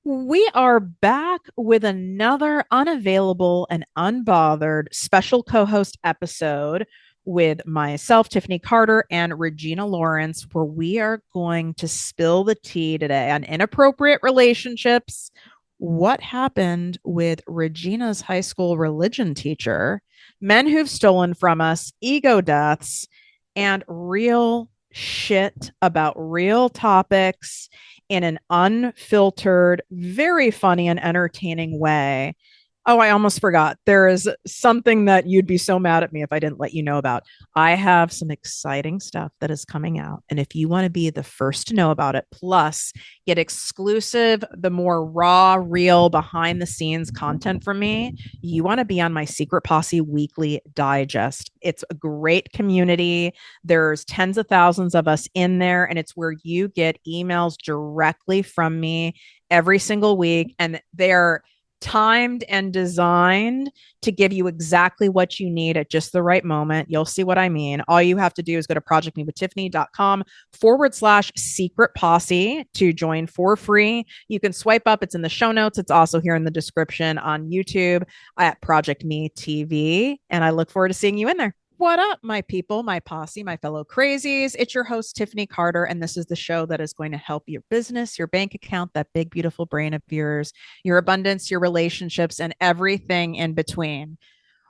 We are back with another unavailable and unbothered special co host episode with myself, Tiffany Carter, and Regina Lawrence, where we are going to spill the tea today on inappropriate relationships, what happened with Regina's high school religion teacher, men who've stolen from us, ego deaths, and real shit about real topics in an unfiltered, very funny and entertaining way. Oh, I almost forgot. There is something that you'd be so mad at me if I didn't let you know about. I have some exciting stuff that is coming out. And if you want to be the first to know about it, plus get exclusive, the more raw, real, behind the scenes content from me, you want to be on my Secret Posse weekly digest. It's a great community. There's tens of thousands of us in there, and it's where you get emails directly from me every single week. And they're timed and designed to give you exactly what you need at just the right moment. You'll see what I mean. All you have to do is go to projectmewithtiffany.com/secret posse to join for free. You can swipe up. It's in the show notes. It's also here in the description on YouTube at Project Me TV. And I look forward to seeing you in there. What up, my people, my posse, my fellow crazies? It's your host, Tiffany Carter, and this is the show that is going to help your business, your bank account, that big, beautiful brain of yours, your abundance, your relationships, and everything in between.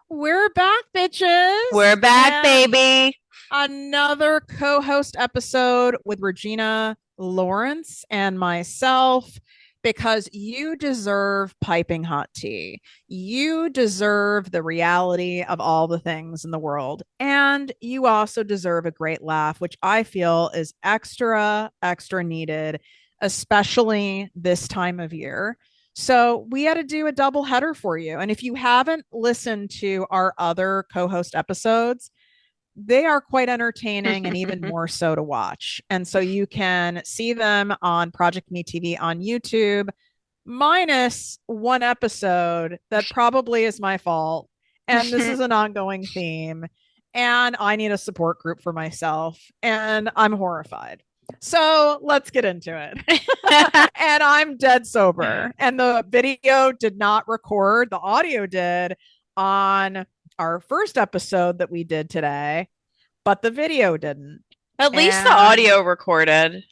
We're back, We're bitches. back, And baby. another co host episode with Regina Lawrence and myself because you deserve piping hot tea. You deserve the reality of all the things in the world. And you also deserve a great laugh, which I feel is extra, extra needed, especially this time of year. So we had to do a double header for you. And if you haven't listened to our other co host episodes, they are quite entertaining and even more so to watch. And so you can see them on Project Me TV on YouTube, minus one episode that probably is my fault. And this is an ongoing theme. And I need a support group for myself. And I'm horrified. So let's get into it. And I'm dead sober. And the video did not record, the audio did on our first episode that we did today, but the video didn't. At least the And audio recorded.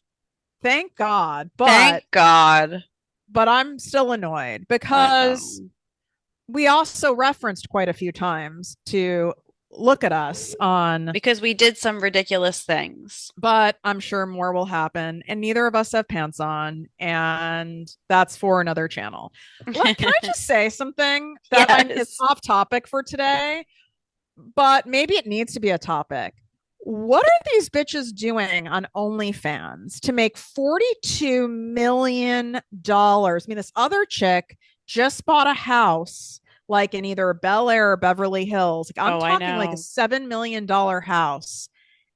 thank God. Thank God. But I'm still annoyed I because know. we also referenced quite a few times to look at us on, Because we did some ridiculous things. but I'm sure more will happen. And neither of us have pants on. And that's for another channel. Can I just say something that it's Yes. off topic for today, but maybe it needs to be a topic. What are these bitches doing on OnlyFans to make $42 million? I mean, this other chick just bought a house like in either Bel Air or Beverly Hills. Like, I'm Oh, I talking like a know. $7 million house.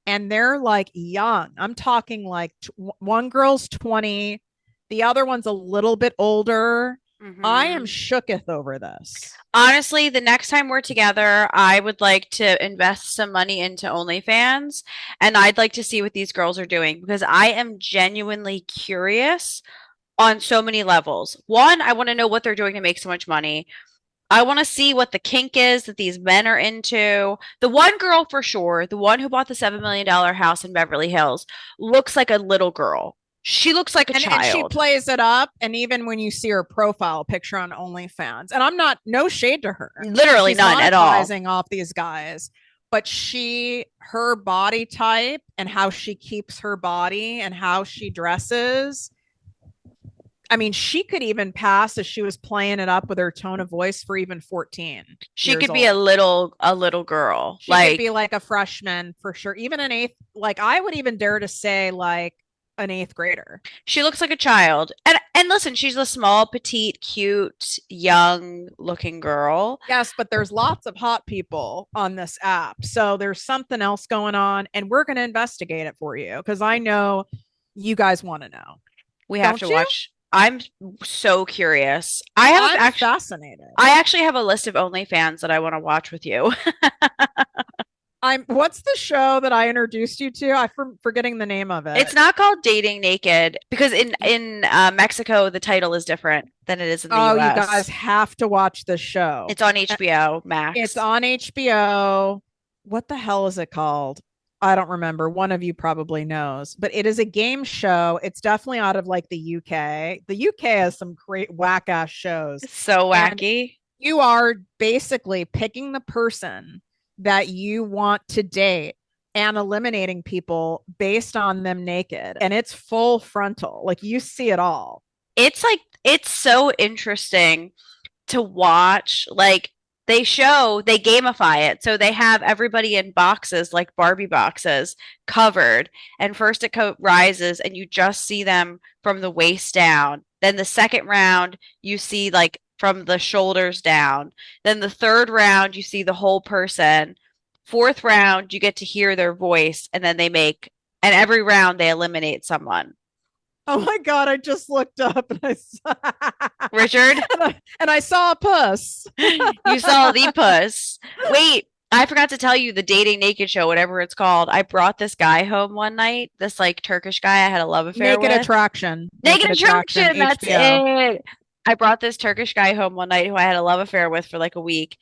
And they're like young. I'm talking like one girl's 20, the other one's a little bit older. I am hmm shooketh over this. Honestly, the next time we're together, I would like to invest some money into OnlyFans and I'd like to see what these girls are doing because I am genuinely curious on so many levels. One, I want to know what they're doing to make so much money. I want to see what the kink is that these men are into. The one girl for sure, the one who bought the $7 million house in Beverly Hills, looks like a little girl. She looks like a And she child. plays it up. And even when you see her profile picture on OnlyFans, and I'm not, no shade to her, Literally she's none at all. monetizing off these guys, but her body type and how she keeps her body and how she dresses. I mean, she could even pass if she was playing it up with her tone of voice for even 14 She years could be old. a little girl. She could be Like, like a freshman for sure, even an eighth. Like, I would even dare to say, like, an eighth grader. she looks like a child. And listen, she's a small, petite, cute, young looking girl. Yes, but there's lots of hot people on this app. So there's something else going on, and we're going to investigate it for you because I know you guys want to know. We have Don't to you? watch. I'm so curious. I'm fascinated. I actually have a list of OnlyFans that I want to watch with you. I'm what's the show that I introduced you to? I'm forgetting the name of It's it. not called Dating Naked because in Mexico the title is different than it is in the Oh, you guys US. have to watch the show. It's on Uh, HBO It's Max. on HBO. What the hell is it called? I don't remember. One of you probably knows, but it is a game show. It's definitely out of like the UK. The UK has some great whack ass shows. It's so And wacky. you are basically picking the person that you want to date and eliminating people based on them naked. And it's full frontal. Like you see it all. It's so interesting to watch. Like they gamify it. So they have everybody in boxes, like Barbie boxes, covered. And first rises and you just see them from the waist down. Then the second round, you see like from the shoulders down. Then the third round, you see the whole person. Fourth round, you get to hear their voice. And every round they eliminate someone. Oh my God, I just looked up and I saw, Richard, and I saw a puss. you saw the puss. Wait, I forgot to tell you the dating naked show, whatever it's called. I brought this guy home one night, this like Turkish guy I had a love affair Naked with. Attraction. Naked Naked Attraction, Attraction, that's HBO. it. I brought this Turkish guy home one night who I had a love affair with for like a week.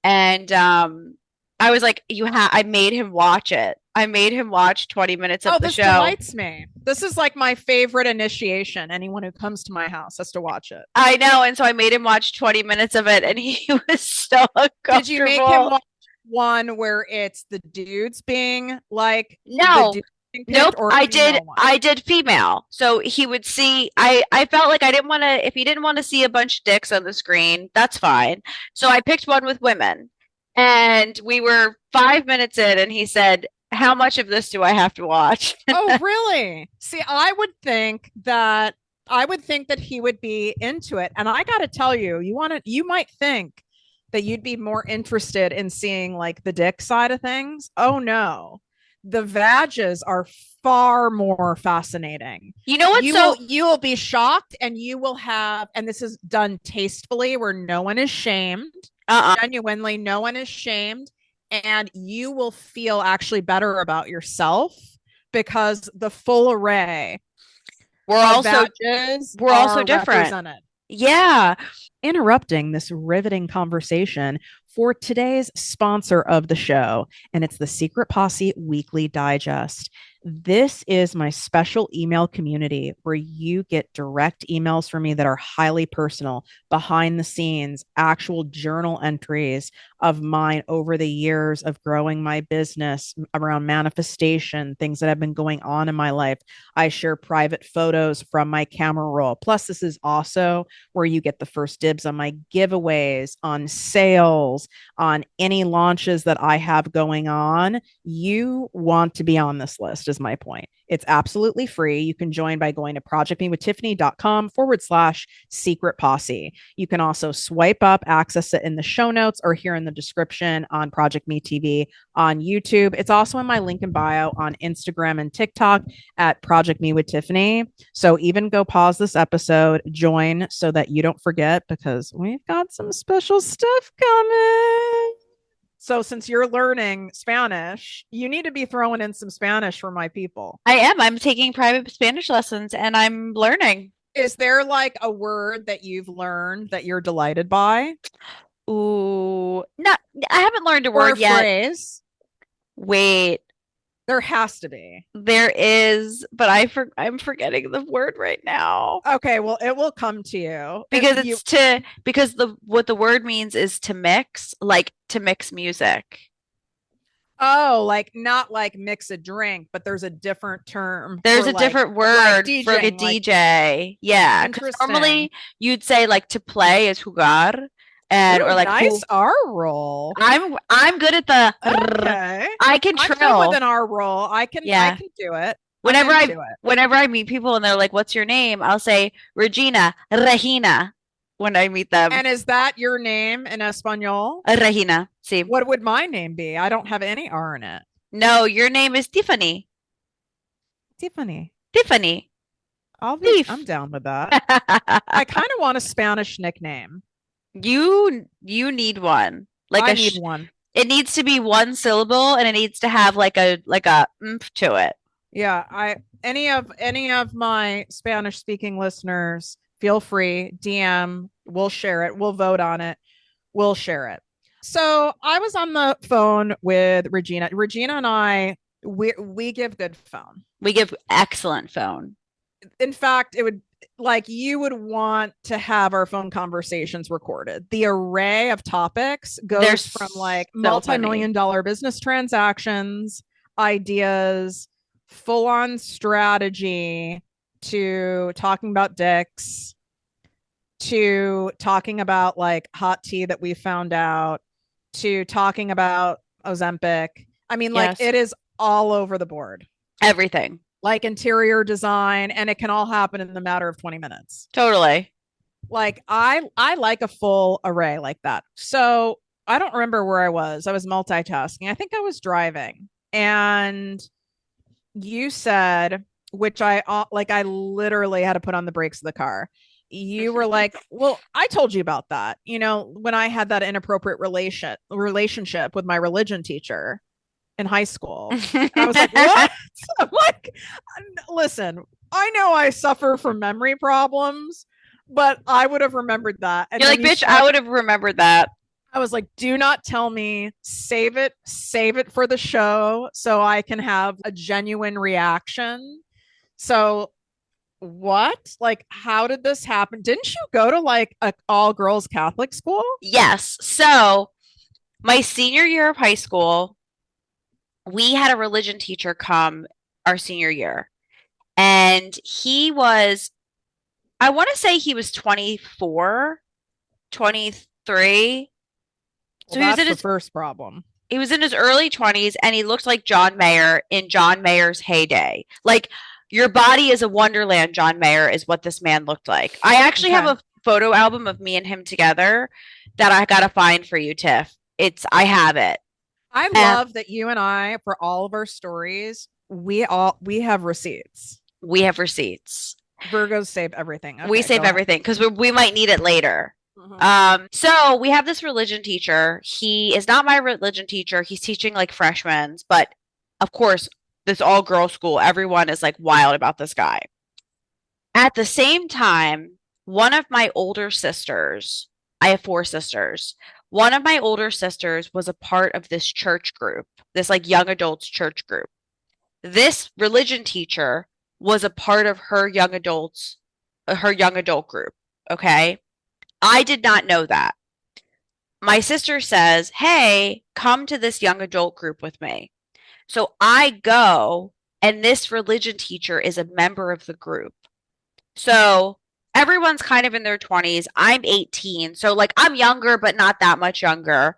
And I was like, I made him watch it. I made him watch 20 minutes of Oh, the this show. delights me. This is like my favorite initiation. Anyone who comes to my house has to watch it. I know, and so I made him watch 20 minutes of it and he was so Did you make him uncomfortable. watch one where it's the dudes being like the No, dudes being picked nope, or I did female one? I did female. So he would see I felt like I didn't want to if he didn't want to see a bunch of dicks on the screen, that's fine. So I picked one with women. And we were 5 minutes in and he said, "How much of this do I have to watch?" Oh, really? See, I would think that he would be into it. And I got to tell you, you might think that you'd be more interested in seeing like the dick side of things. Oh no. The vages are far more fascinating. You know what's You will be shocked and you will have, and this is done tastefully where no one is shamed. uh-uh. Genuinely, no one is shamed. And you will feel actually better about yourself because the full array We're of also badges we're also are different. represented. Yeah. Interrupting this riveting conversation for today's sponsor of the show, and it's the Secret Posse Weekly Digest. This is my special email community where you get direct emails from me that are highly personal, behind the scenes, actual journal entries of mine over the years of growing my business around manifestation, things that have been going on in my life. I share private photos from my camera roll. Plus, this is also where you get the first dibs on my giveaways, on sales, on any launches that I have going on. You want to be on this list, is my point. It's absolutely free. You can join by going to projectmewithtiffany.com/secret posse. You can also swipe up, access it in the show notes or here in the description on Project Me TV on YouTube. It's also in my link in bio on Instagram and TikTok at Project Me with Tiffany. So even go pause this episode, join so that you don't forget because we've got some special stuff coming. So since you're learning Spanish, you need to be throwing in some Spanish for my people. I am. I'm taking private Spanish lessons and I'm learning. Is there like a word that you've learned that you're delighted by Ooh, not I haven't learned a or a word yet. phrase? Wait, There has to be. there is, but I'm forgetting the word right now. Okay, well, it will come to you. Because because the what the word means is to mix, like to mix music. Oh, like not like mix a drink, but there's a different term There's for a different like word for a DJing, like DJ. Yeah, because interesting. normally you'd say like to play is jugar, and or Ooh, like nice R roll. I'm good at the Okay. I can I'm good with trill. an R roll. I Yeah. can do it. I'm Whenever into I it. whenever I meet people and they're like, "What's your name?" I'll say Regina when I meet them. And is that your name in Espanol? Regina. See. What would my name be? I don't have any R in it. No, your name is Tiffany. Tiffany. Tiffany. I'm Tiff. down with that. I kind of want a Spanish nickname. You need one. Like I need one. It needs to be one syllable and it needs to have like a oomph to it. Yeah, I any of my Spanish speaking listeners, feel free, DM, we'll share it, we'll vote on it, we'll share it. So I was on the phone with Regina. Regina and I, we give good phone. We give excellent phone. In fact, it would like you would want to have our phone conversations recorded. The array of topics goes There's from like so multi-million dollar business transactions, ideas, full-on strategy, to talking about dicks, to talking about like hot tea that we found out, to talking about Ozempic. I mean, like yes, it is all over the board, everything. like interior design, and it can all happen in the matter of 20 minutes. Totally. Like I like a full array like that. So I don't remember where I was. I was multitasking. I think I was driving. And you said, which I literally had to put on the brakes of the car. You were like, "Well, I told you about that. You know, when I had that inappropriate relationship with my religion teacher in high school." And I was like, "What?" I'm like, "Listen, I know I suffer from memory problems, but I would have remembered that." And You're then like, bitch, I would have remembered that. I was like, "Do not tell me. Save it for the show so I can have a genuine reaction." So, what? Like, how did this happen? Didn't you go to like a all girls Catholic school? Yes. So, my senior year of high school, we had a religion teacher come our senior year. And he was, I want to say he was 24, 23. Well, So that's the first problem. he was in his early 20s and he looked like John Mayer in John Mayer's heyday. Like your body is a wonderland, John Mayer is what this man looked like. I actually have Okay. a photo album of me and him together that I gotta find for you, Tiff. I have it. I And love that you and I, for all of our stories, we have receipts. we have receipts. Virgos save everything. We Okay, save go ahead. everything because we might need it later. Mhm. So we have this religion teacher. He is not my religion teacher. He's teaching like freshmen, but of course, this all girl school, everyone is like wild about this guy. At the same time, one of my older sisters, I have four sisters. One of my older sisters was a part of this church group, this like young adults church group. This religion teacher was a part of her young adult group. Okay. I did not know that. My sister says, hey, come to this young adult group with me. So I go, and this religion teacher is a member of the group. So everyone's kind of in their 20s. I'm 18. So, like, I'm younger, but not that much younger.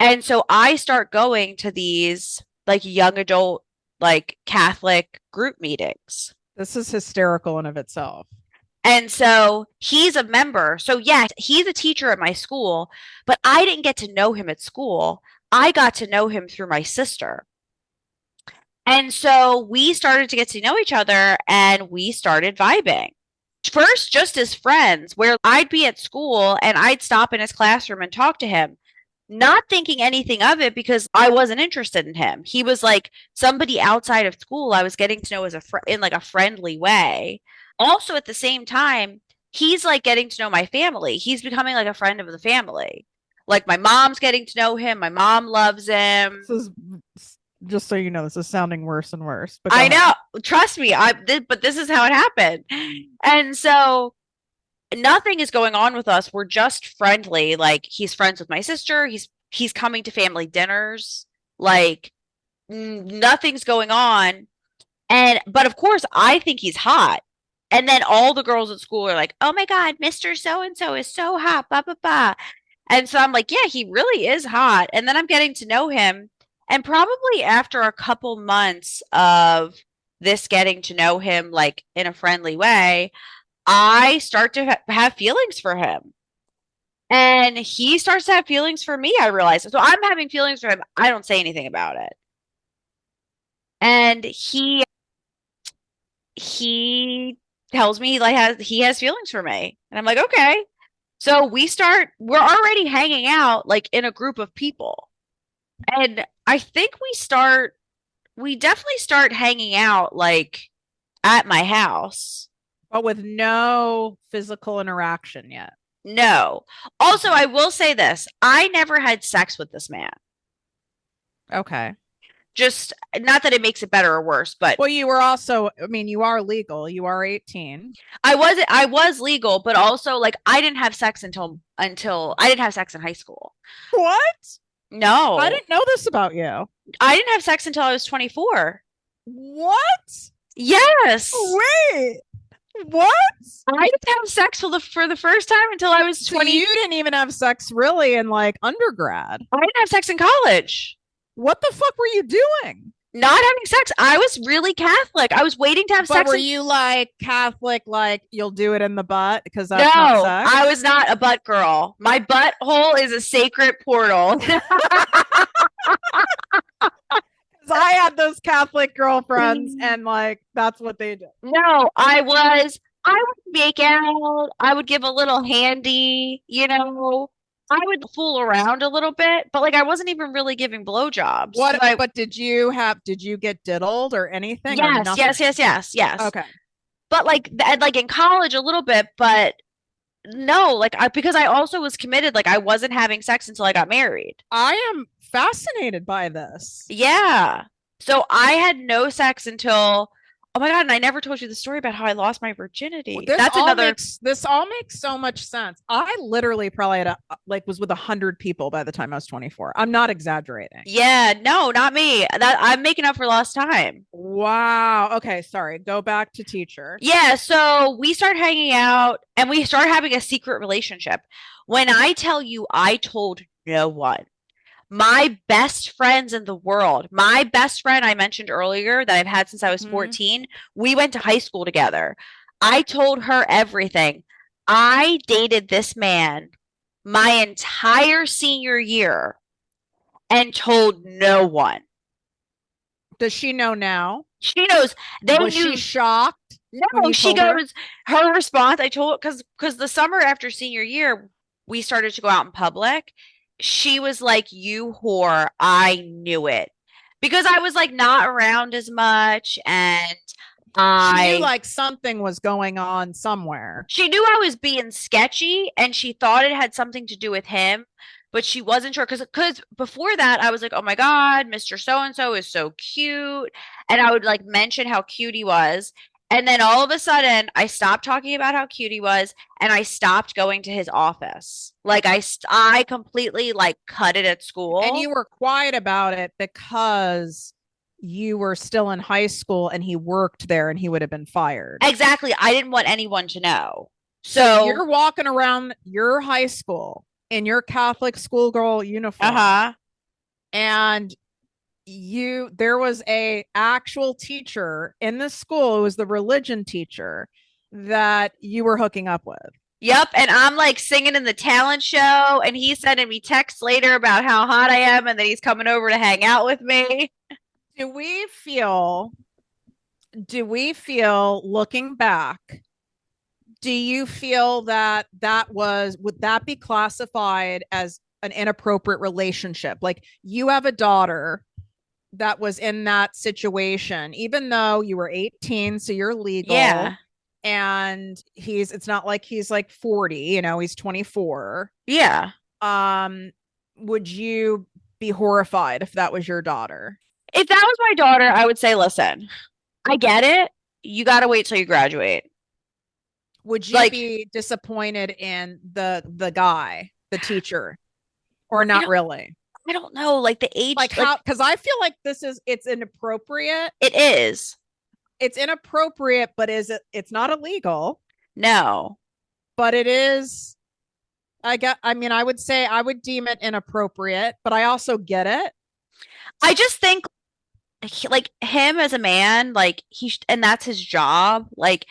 And so I start going to these, like, young adult, like, Catholic group meetings. This is hysterical in of itself. And so he's a member. So, yeah, he's a teacher at my school, but I didn't get to know him at school. I got to know him through my sister. And so we started to get to know each other and we started vibing. First, just as friends, where I'd be at school and I'd stop in his classroom and talk to him, not thinking anything of it because I wasn't interested in him. He was like somebody outside of school I was getting to know as in like a friendly way. Also, at the same time, he's like getting to know my family. He's becoming like a friend of the family. Like my mom's getting to know him. My mom loves him. This is just so you know, this is sounding worse and worse. But I go ahead. know. Trust me. But this is how it happened. And so nothing is going on with us. We're just friendly. Like he's friends with my sister. He's coming to family dinners. Like nothing's going on. But of course, I think he's hot. And then all the girls at school are like, "Oh my God, Mr. So and so is so hot." Blah blah blah. And so I'm like, "Yeah, he really is hot." And then I'm getting to know him. And probably after a couple months of this getting to know him like in a friendly way, I start to have feelings for him. And he starts to have feelings for me, I realize. So I'm having feelings for him. I don't say anything about it. And he tells me like he has feelings for me. And I'm like, okay. So we're already hanging out like in a group of people. And I think we definitely start hanging out like at my house. But with no physical interaction yet. No. Also, Okay. I will say this. I never had sex with this man. Okay. Just not that it makes it better or worse, but Well, you were also, I mean, you are legal. You are 18. I was legal, but also like I didn't have sex until I didn't have sex in high school. What? I No. didn't know this about you. I didn't have sex until I was 24. What? Yes. Wait, what? I didn't have sex for the first time until I was So 20. you didn't even have sex really in like undergrad. I didn't have sex in college. What the fuck were you doing? Not having sex. I was really Catholic. I was waiting to have But sex. were you like Catholic, like you'll do it in the butt because that's not No, I sex? was not a butt girl. My butthole is a sacred portal. Because I had those Catholic girlfriends and like that's what they did. No, I would make out. I would give a little handy, I would fool around a little bit, but like I wasn't even really giving blowjobs because What, but did you get diddled or anything or yes, nothing? yes, yes, yes, yes. Okay. But like in college a little bit, but no, because I also was committed, like I wasn't having sex until I got married. I am fascinated by this. Yeah. So I had no sex until, oh my God, and I never told you the story about how I lost my virginity. That's another, This all makes so much sense. I literally probably had like was with 100 people by the time I was 24. I'm not exaggerating. yeah, no, not me. That I'm making up for lost time. Wow. Okay, sorry. Go back to teacher. Yeah, so we start hanging out and we start having a secret relationship. When I tell you I told no one, my best friends in the world, my best friend I mentioned earlier that I've had since I was Hmm. 14, we went to high school together. I told her everything. I dated this man my entire senior year and told no one. Does she know now? She knows they Was she knew. shocked when No, you she told her? goes, her response, I told, because the summer after senior year, we started to go out in public. She was like, "You whore, I knew it." Because I was like not around as much and She knew I like something was going on somewhere. she knew I was being sketchy and she thought it had something to do with him, but she wasn't sure because before that I was like, "Oh my God, Mr. So and so is so cute." And I would like mention how cute he was. And then all of a sudden, I stopped talking about how cute he was and I stopped going to his office. Like I completely like cut it at And school. you were quiet about it because you were still in high school and he worked there and he would have been fired. Exactly. I didn't want anyone to know. So So, you're walking around your high school in your Catholic schoolgirl uniform, uh-huh. and there was a actual teacher in the school. It was the religion teacher that you were hooking up with. Yep, and I'm like singing in the talent show, and he's sending me texts later about how hot I am, and that he's coming over to hang out with me. Do we feel, do we feel looking back, do you feel that would that be classified as an inappropriate relationship? Like you have a daughter that was in that situation, even though you were 18, so you're legal. Yeah, And it's not like he's like 40, he's 24. yeah. Um, would you be horrified if that was your daughter? If that was my daughter, I would say, listen, I get it. You got to wait till you graduate. Would you Like, be disappointed in the guy, the teacher, or I not don't, really? I don't know, like the age, Like how, because I feel like it's inappropriate. it is. It's inappropriate, but it's not illegal, No, but it is. I mean, I would say I would deem it inappropriate, but I also get it. I just think like him as a man, like and that's his job. Like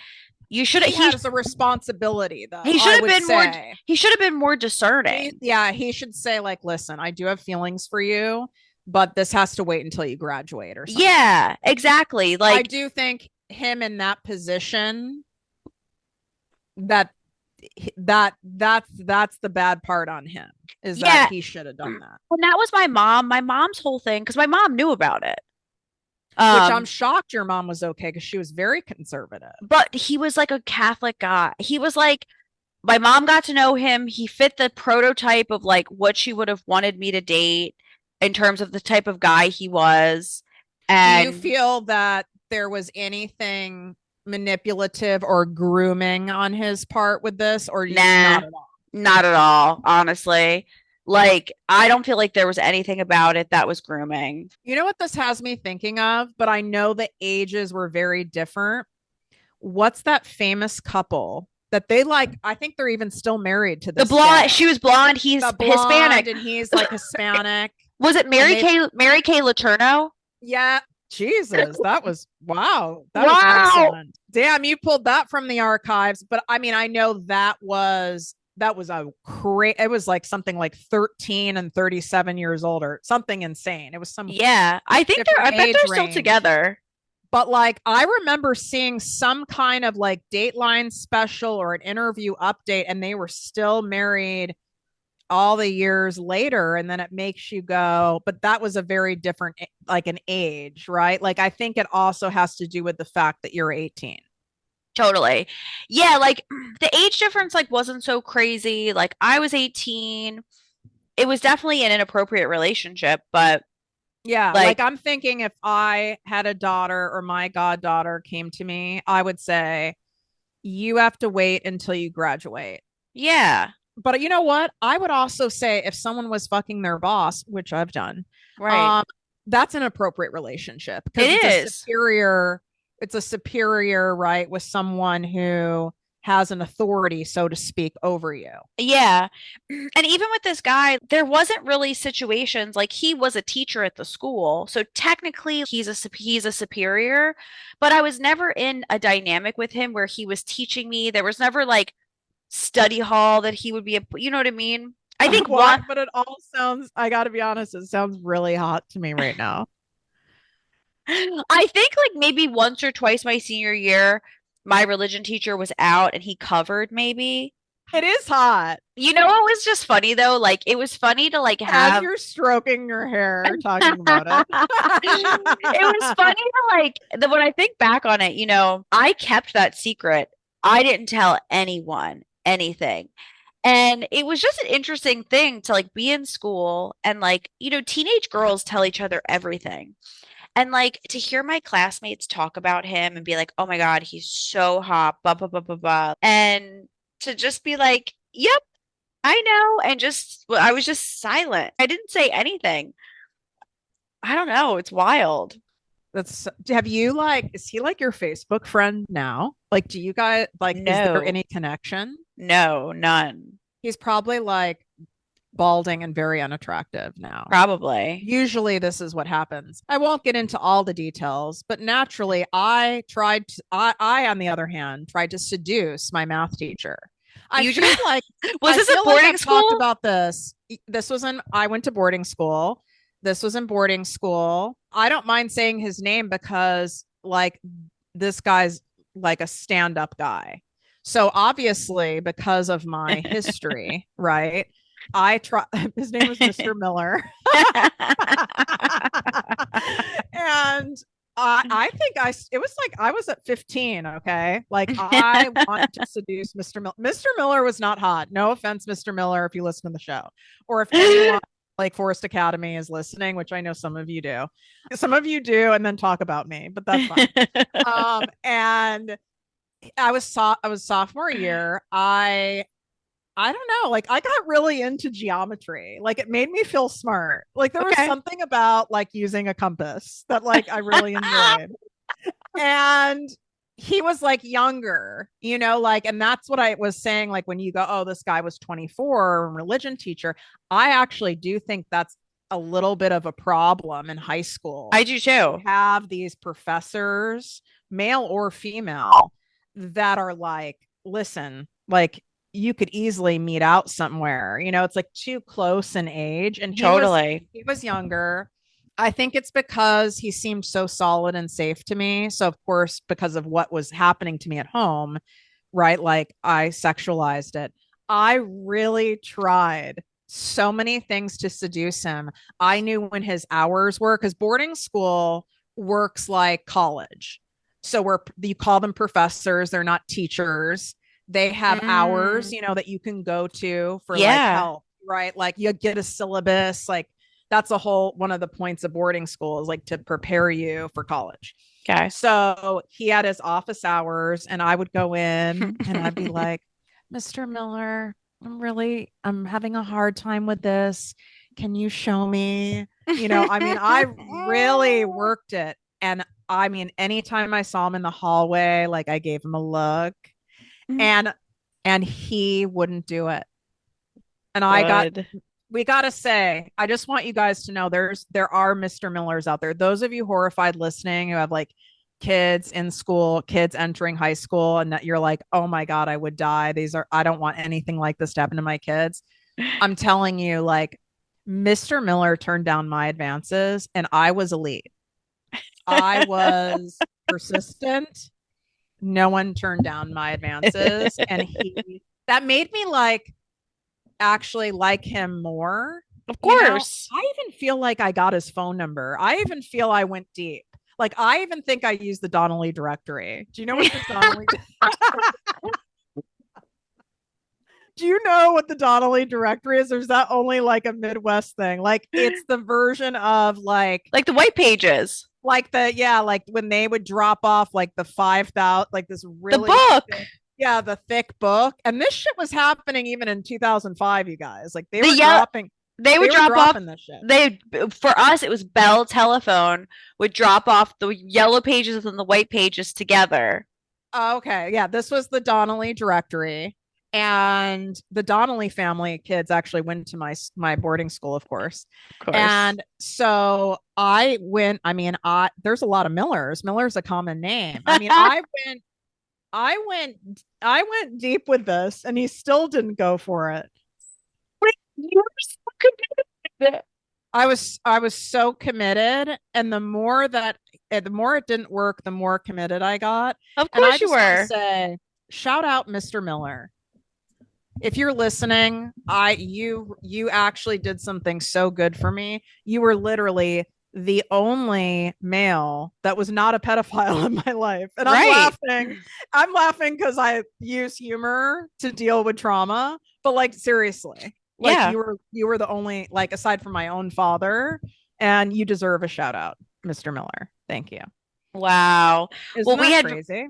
you should He has a responsibility, though, he should I have would been more say. he should have been more discerning. Yeah, he should say, like, listen, I do have feelings for you, but this has to wait until you graduate or something. Yeah, exactly. I Like do think him in that position, that that's the bad part on him, is that Yeah. he should have done that. And that was my mom. My mom's whole thing, because my mom knew about it. Which I'm Um, shocked your mom was okay because she was very conservative. but he was like a Catholic guy. He was like, my mom got to know him. He fit the prototype of like what she would have wanted me to date in terms of the type of guy he was. Do you And feel that there was anything manipulative or grooming on his part with this, or nah, not at all? not at all, honestly. Like, I don't feel like there was anything about it that was grooming. You know what this has me thinking of, but I know the ages were very different. What's that famous couple that they like? I think they're even still married to The this blonde, day. she was blonde, he's The blonde, Hispanic. and he's like Hispanic. Was it And they, Mary Kay Letourneau? yeah, Jesus, that was wow. That was Wow. excellent. Damn, you pulled that from the archives. But I mean, I know that was a great, it was like something like 13 and 37 years old or something insane. It was some Yeah, different I bet age they're still range. together. But like I remember seeing some kind of like Dateline special or an interview update, and they were still married all the years later. And then it makes you go, but that was a very different, like an age, right? Like I think it also has to do with the fact that you're 18. Totally. Yeah, like the age difference like wasn't so crazy. Like I was 18. It was definitely an inappropriate relationship, but Yeah, like like I'm thinking if I had a daughter or my goddaughter came to me, I would say, you have to wait until you graduate. yeah, But you know what? I would also say if someone was fucking their boss, which I've done, right. um, that's an appropriate relationship It because is. it's a superior, right, with someone who has an authority, so to speak, over you. Yeah. And even with this guy, there wasn't really situations like he was a teacher at the school. So technically he's a superior, but I was never in a dynamic with him where he was teaching me. There was never like study hall that he would be a, you know what I mean? I think Why? one But it all sounds, I got to be honest, it sounds really hot to me right now. I think like maybe once or twice my senior year, my religion teacher was out and he covered maybe. It is hot. You know what was just funny though? Like it was funny to like As have you're stroking your hair, talking about it. it was funny to like when I think back on it, I kept that secret. I didn't tell anyone anything. And it was just an interesting thing to like be in school and like, teenage girls tell each other everything. And like to hear my classmates talk about him and be like, oh my God, he's so hot, blah, blah, blah, blah, blah. And to just be like, yep, I know. And just, well, I was just silent. I didn't say anything. I don't know. It's wild. That's, have you like, is he like your Facebook friend now? Like, do you guys like, is there No, any connection? no, none. He's probably like balding and very unattractive now. Probably. Usually this is what happens. I won't get into all the details, but naturally I on the other hand tried to seduce my math teacher. I You feel just, like was I this a feel like boarding I've talked school? about this. This was in I went to boarding school. This was in boarding school. I don't mind saying his name because like this guy's like a stand-up guy. So obviously because of my history, right? I try his name was Mr. Miller. And I think it was like I was at 15, okay? Like I wanted to seduce Mr. Miller. Mr. Miller was not hot. No offense, Mr. Miller, if you listen to the show. Or if anyone like Forest Academy is listening, which I know some of you do. Some of you do and then talk about me, but that's fine. And I was sophomore year. I don't know. Like I got really into geometry. Like it made me feel smart. Like there was Okay. something about like using a compass that like I really enjoyed. And he was like younger, like, and that's what I was saying. Like when you go, oh, this guy was 24, religion teacher. I actually do think that's a little bit of a problem in high school. I do too. You have these professors, male or female, that are like, listen, like you could easily meet out somewhere. It's like too close in age. And Totally. he was younger. I think it's because he seemed so solid and safe to me. So of course, because of what was happening to me at home, right? Like I sexualized it. I really tried so many things to seduce him. I knew when his hours were, because boarding school works like college. So where you call them professors, they're not teachers. They have hours, Mm, that you can go to for like yeah. help, right? Like you get a syllabus, like that's a whole one of the points of boarding school is like to prepare you for college. Okay. So he had his office hours, and I would go in and I'd be like, Mr. Miller, I'm having a hard time with this. Can you show me? I mean, I really worked it. And I mean, anytime I saw him in the hallway, like I gave him a look and he wouldn't do it. And Good. we got to say, I just want you guys to know there are Mr. Millers out there. Those of you horrified listening who have like kids in school, kids entering high school, and that you're like, oh my God, I would die. I don't want anything like this to happen to my kids. I'm telling you, like, Mr. Miller turned down my advances and I was elite. I was persistent. No one turned down my advances. And that made me like actually like him more. Of course. I even feel like I got his phone number. I even feel I went deep. Like I even think I used the Donnelly directory. Do you know what the Donnelly? Do you know what the Donnelly directory is? Or is that only like a Midwest thing? Like it's the version of Like the white pages. like when they would drop off like the 5,000, like this The really book. thick, yeah, the thick book. And this shit was happening even in 2005, you guys. Like The yellow they would they were drop off dropping this shit. for us it was Bell Telephone would drop off the yellow pages and the white pages together. Oh, okay. Yeah, this was the Donnelly directory. And the Donnelly family kids actually went to my boarding school, of course. Of course. And so I went, I mean, there's a lot of Millers. Miller's a common name. I mean, I went I went deep with this and he still didn't go for it. Wait, you were so committed. I was so committed, and the more it didn't work, the more committed I got. Of And I course you just want to were. say, shout out Mr. Miller. If you're listening, you actually did something so good for me. You were literally the only male that was not a pedophile in my life. And I'm Right. laughing. I'm laughing because I use humor to deal with trauma. But like seriously, like Yeah. you were the only, like, aside from my own father, and you deserve a shout out, Mr. Miller. Thank you. Wow. Well, Isn't we that had crazy?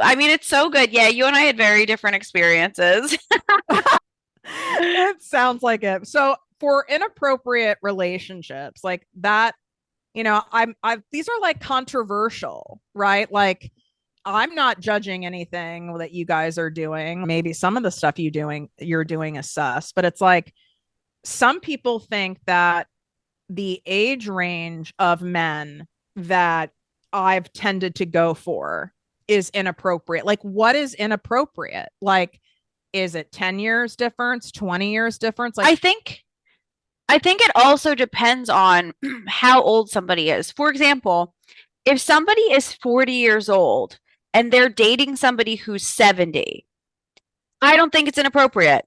I mean it's so good. Yeah, you and I had very different experiences. It sounds like it. So for inappropriate relationships like that, I these are like controversial, right? Like I'm not judging anything that you guys are doing. Maybe some of the stuff you're doing is sus, but it's like some people think that the age range of men that I've tended to go for is inappropriate. Like what is inappropriate? Like is it 10 years difference, 20 years difference? Like I think I think it also depends on how old somebody is. For example, if somebody is 40 years old and they're dating somebody who's 70, I don't think it's inappropriate.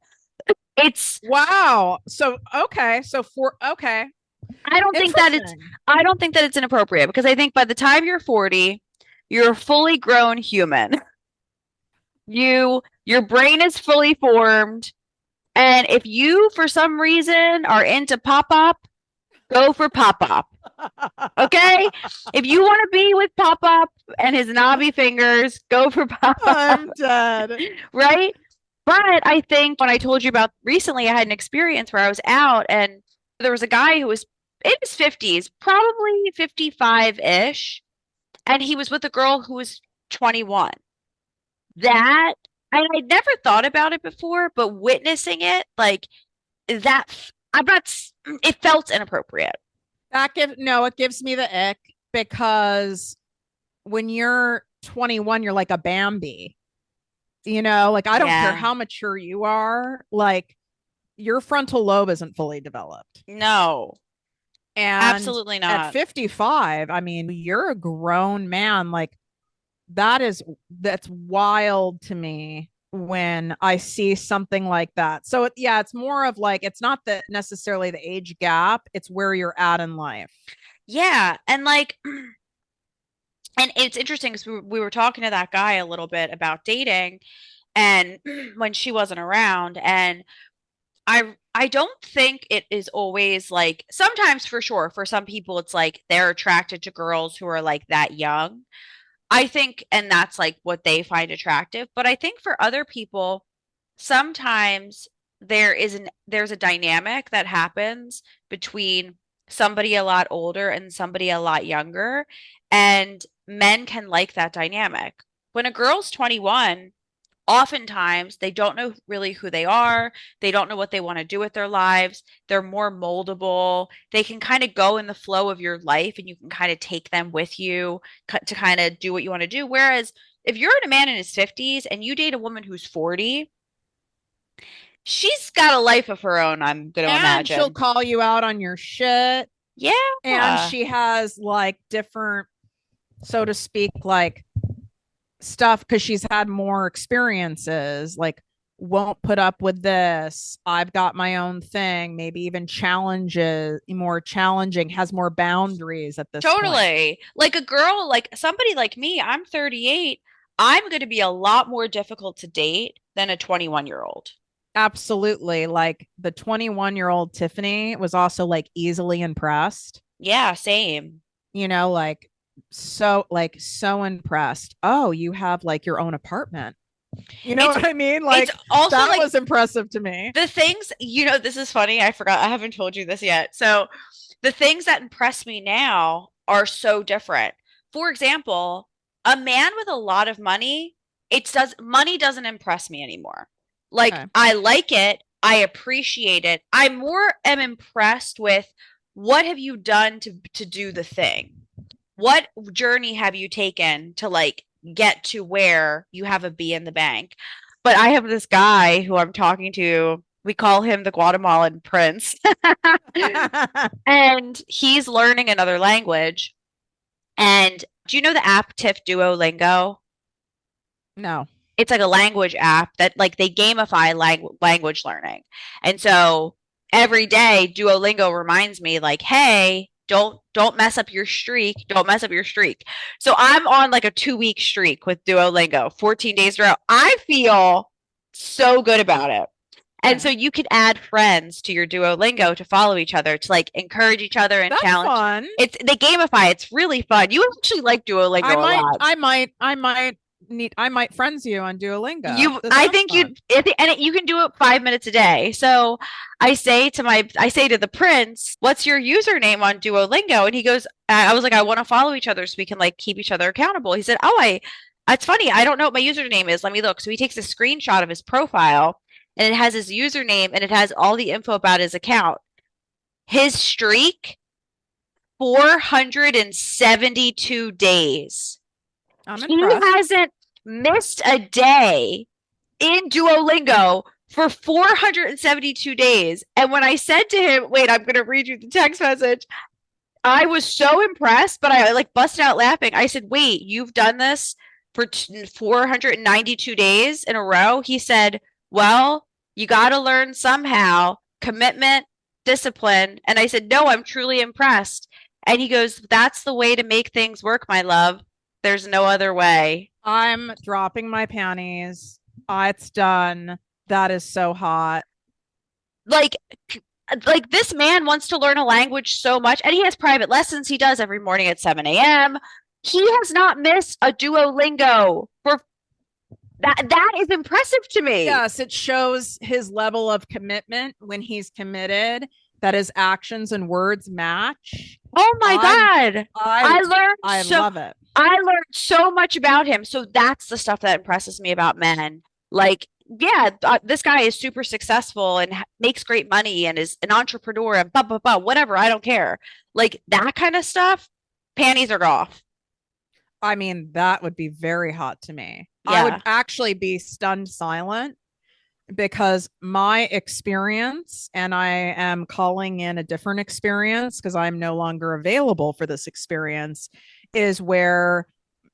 It's wow. So okay, so for okay, I don't think that it's interesting. I don't think that it's inappropriate because I think by the time you're 40, you're a fully grown human. Your brain is fully formed. And if you, for some reason, are into pop up, go for pop up. Okay? If you want to be with pop up and his knobby fingers, go for pop up. I'm dead. Right? But I think when I told you about recently, I had an experience where I was out and there was a guy who was in his 50s, probably 55-ish, and he was with a girl who was 21. That, and I'd never thought about it before, but witnessing it, like that, I'm not, it felt inappropriate. It gives me the ick because when you're 21, you're like a Bambi. Like I don't care Yeah. how mature you are, like your frontal lobe isn't fully developed. No, And absolutely at not. 55, I mean, you're a grown man. Like that's wild to me when I see something like that. So yeah, it's more of like it's not that necessarily the age gap, it's where you're at in life. Yeah, and like, and it's interesting because we were talking to that guy a little bit about dating, and when she wasn't around, and I don't think it is always like sometimes for sure for some people it's like they're attracted to girls who are like that young. I think, and that's like what they find attractive. But I think for other people, sometimes there's a dynamic that happens between somebody a lot older and somebody a lot younger, and men can like that dynamic. When a girl's 21, oftentimes they don't know really who they are. They don't know what they want to do with their lives. They're more moldable. They can kind of go in the flow of your life and you can kind of take them with you to kind of do what you want to do. Whereas if you're a man in his 50s and you date a woman who's 40, she's got a life of her own, I'm going to And she'll imagine. call you out on your shit. And Yeah. she has like different, so to speak, like stuff because she's had more experiences, like won't put up with this. I've got my own thing, maybe even challenges, more challenging, has more boundaries at this point. Totally. Like a girl, like somebody like me, I'm 38. I'm going to be a lot more difficult to date than a 21-year-old. Absolutely. Like the 21-year-old Tiffany was also like easily impressed, Yeah, same. like so impressed. Oh, you have like your own apartment. You know It's what I mean? it's Like also that like was impressive to me. the things, this is funny. I forgot. I haven't told you this yet. So the things that impress me now are so different. For example, a man with a lot of money, money doesn't impress me anymore. Like Okay. I like it, I appreciate it. I more am impressed with what have you done to do the thing? What journey have you taken to like get to where you have a B in the bank? But I have this guy who I'm talking to. We call him the Guatemalan prince. And he's learning another language. And do you know the app Tiff Duolingo? No. It's like a language app that like they gamify language learning. And so every day Duolingo reminds me like, "Hey, don't mess up your streak. Don't mess up your streak." So I'm on like a 2-week streak with Duolingo, 14 days in a row. I feel so good about it. And Okay. so you can add friends to your Duolingo to follow each other to like encourage each other and That's challenge. fun. They gamify. It's really fun. You actually like Duolingo I a might, lot. I might, I might I might friends you on Duolingo. This I sounds think fun. you can do it 5 minutes a day. So I say to the prince, "What's your username on Duolingo?" And he goes, I was like, "I want to follow each other so we can like keep each other accountable." He said, it's funny. I don't know what my username is. Let me look. So he takes a screenshot of his profile and it has his username and it has all the info about his account. His streak, 472 days. I'm He impressed. hasn't missed a day in Duolingo for 472 days. And when I said to him, wait, I'm going to read you the text message, I was so impressed, but I like busted out laughing. I said, wait, you've done this for 492 days in a row? He said, well, you got to learn somehow commitment, discipline. And I said, no, I'm truly impressed. And he goes, that's the way to make things work, my love. There's no other way. I'm dropping my panties. It's done. That is so hot. Like, this man wants to learn a language so much, and he has private lessons he does every morning at 7 a.m. He has not missed a Duolingo for that. That is impressive to me. Yes, it shows his level of commitment when he's committed, that his actions and words match. Oh my I'm God. I I learned I so love it. I learned so much about him. So that's the stuff that impresses me about men. Like, yeah, this guy is super successful and makes great money and is an entrepreneur and blah, blah, blah, whatever. I don't care. Like that kind of stuff, panties are off. I mean, that would be very hot to me. I would Yeah. actually be stunned silent because my experience, and I am calling in a different experience because I'm no longer available for this experience, is where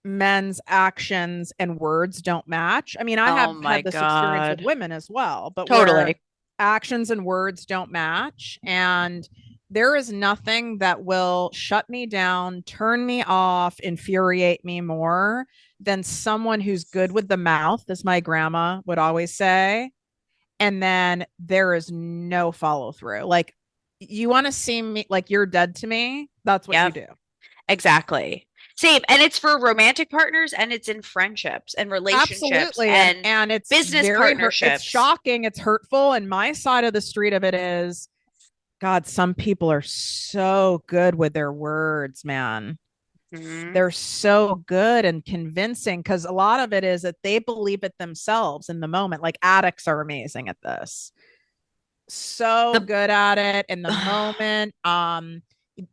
men's actions and words don't match. I mean, I Oh have my had this experience with God. women as well, but where Totally. actions and words don't match. And there is nothing that will shut me down, turn me off, infuriate me more than someone who's good with the mouth, as my grandma would always say. And then there is no follow through. Like, you want to see me like you're dead to me? That's what you Yep, do. exactly. Same. And it's for romantic partners and it's in friendships and relationships Absolutely. and And it's business very hurt. It's partnerships. shocking. It's hurtful. And my side of the street of it is, God, some people are so good with their words, man. Mhm. They're so good and convincing because a lot of it is that they believe it themselves in the moment. Like addicts are amazing at this. So The good at it in the moment.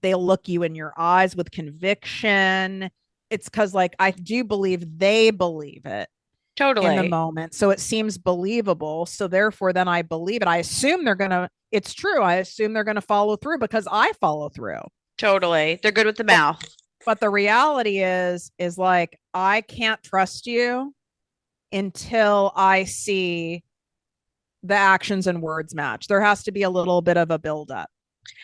They'll look you in your eyes with conviction. It's because like I do believe they believe it in the totally. moment. So it seems believable. So therefore, then I believe it. I assume they're going to, it's true. I assume they're going to follow through because I follow through. Totally. They're good with the But, mouth. but the reality is like, I can't trust you until I see the actions and words match. There has to be a little bit of a buildup.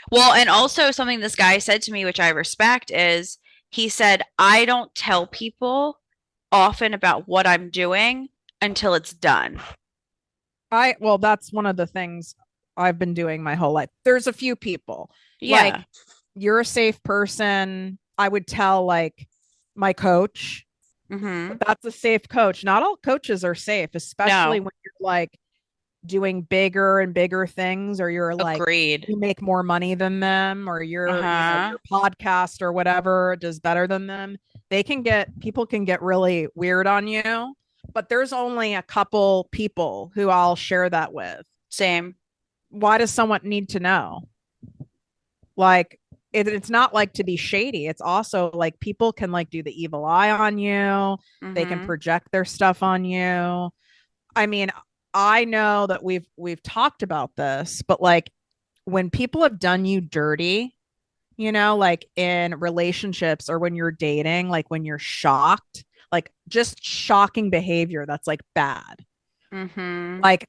Well, and also something this guy said to me, which I respect, is he said, I don't tell people often about what I'm doing until it's done. Well, that's one of the things I've been doing my whole life. There's a few people Yeah. like you're a safe person. I would tell like my coach, Mm-hmm. but that's a safe coach. Not all coaches are safe, especially No. when you're like doing bigger and bigger things, or you're like, Agreed. you make more money than them, or Uh-huh. your podcast or whatever does better than them. People can get really weird on you, but there's only a couple people who I'll share that with. Same. Why does someone need to know? Like, it's not like to be shady. It's also like people can like do the evil eye on you. They can Mm-hmm. project their stuff on you. I mean, I know that we've talked about this, but like when people have done you dirty, like in relationships or when you're dating, like when you're shocked, like just shocking behavior that's like bad. Mm-hmm. Like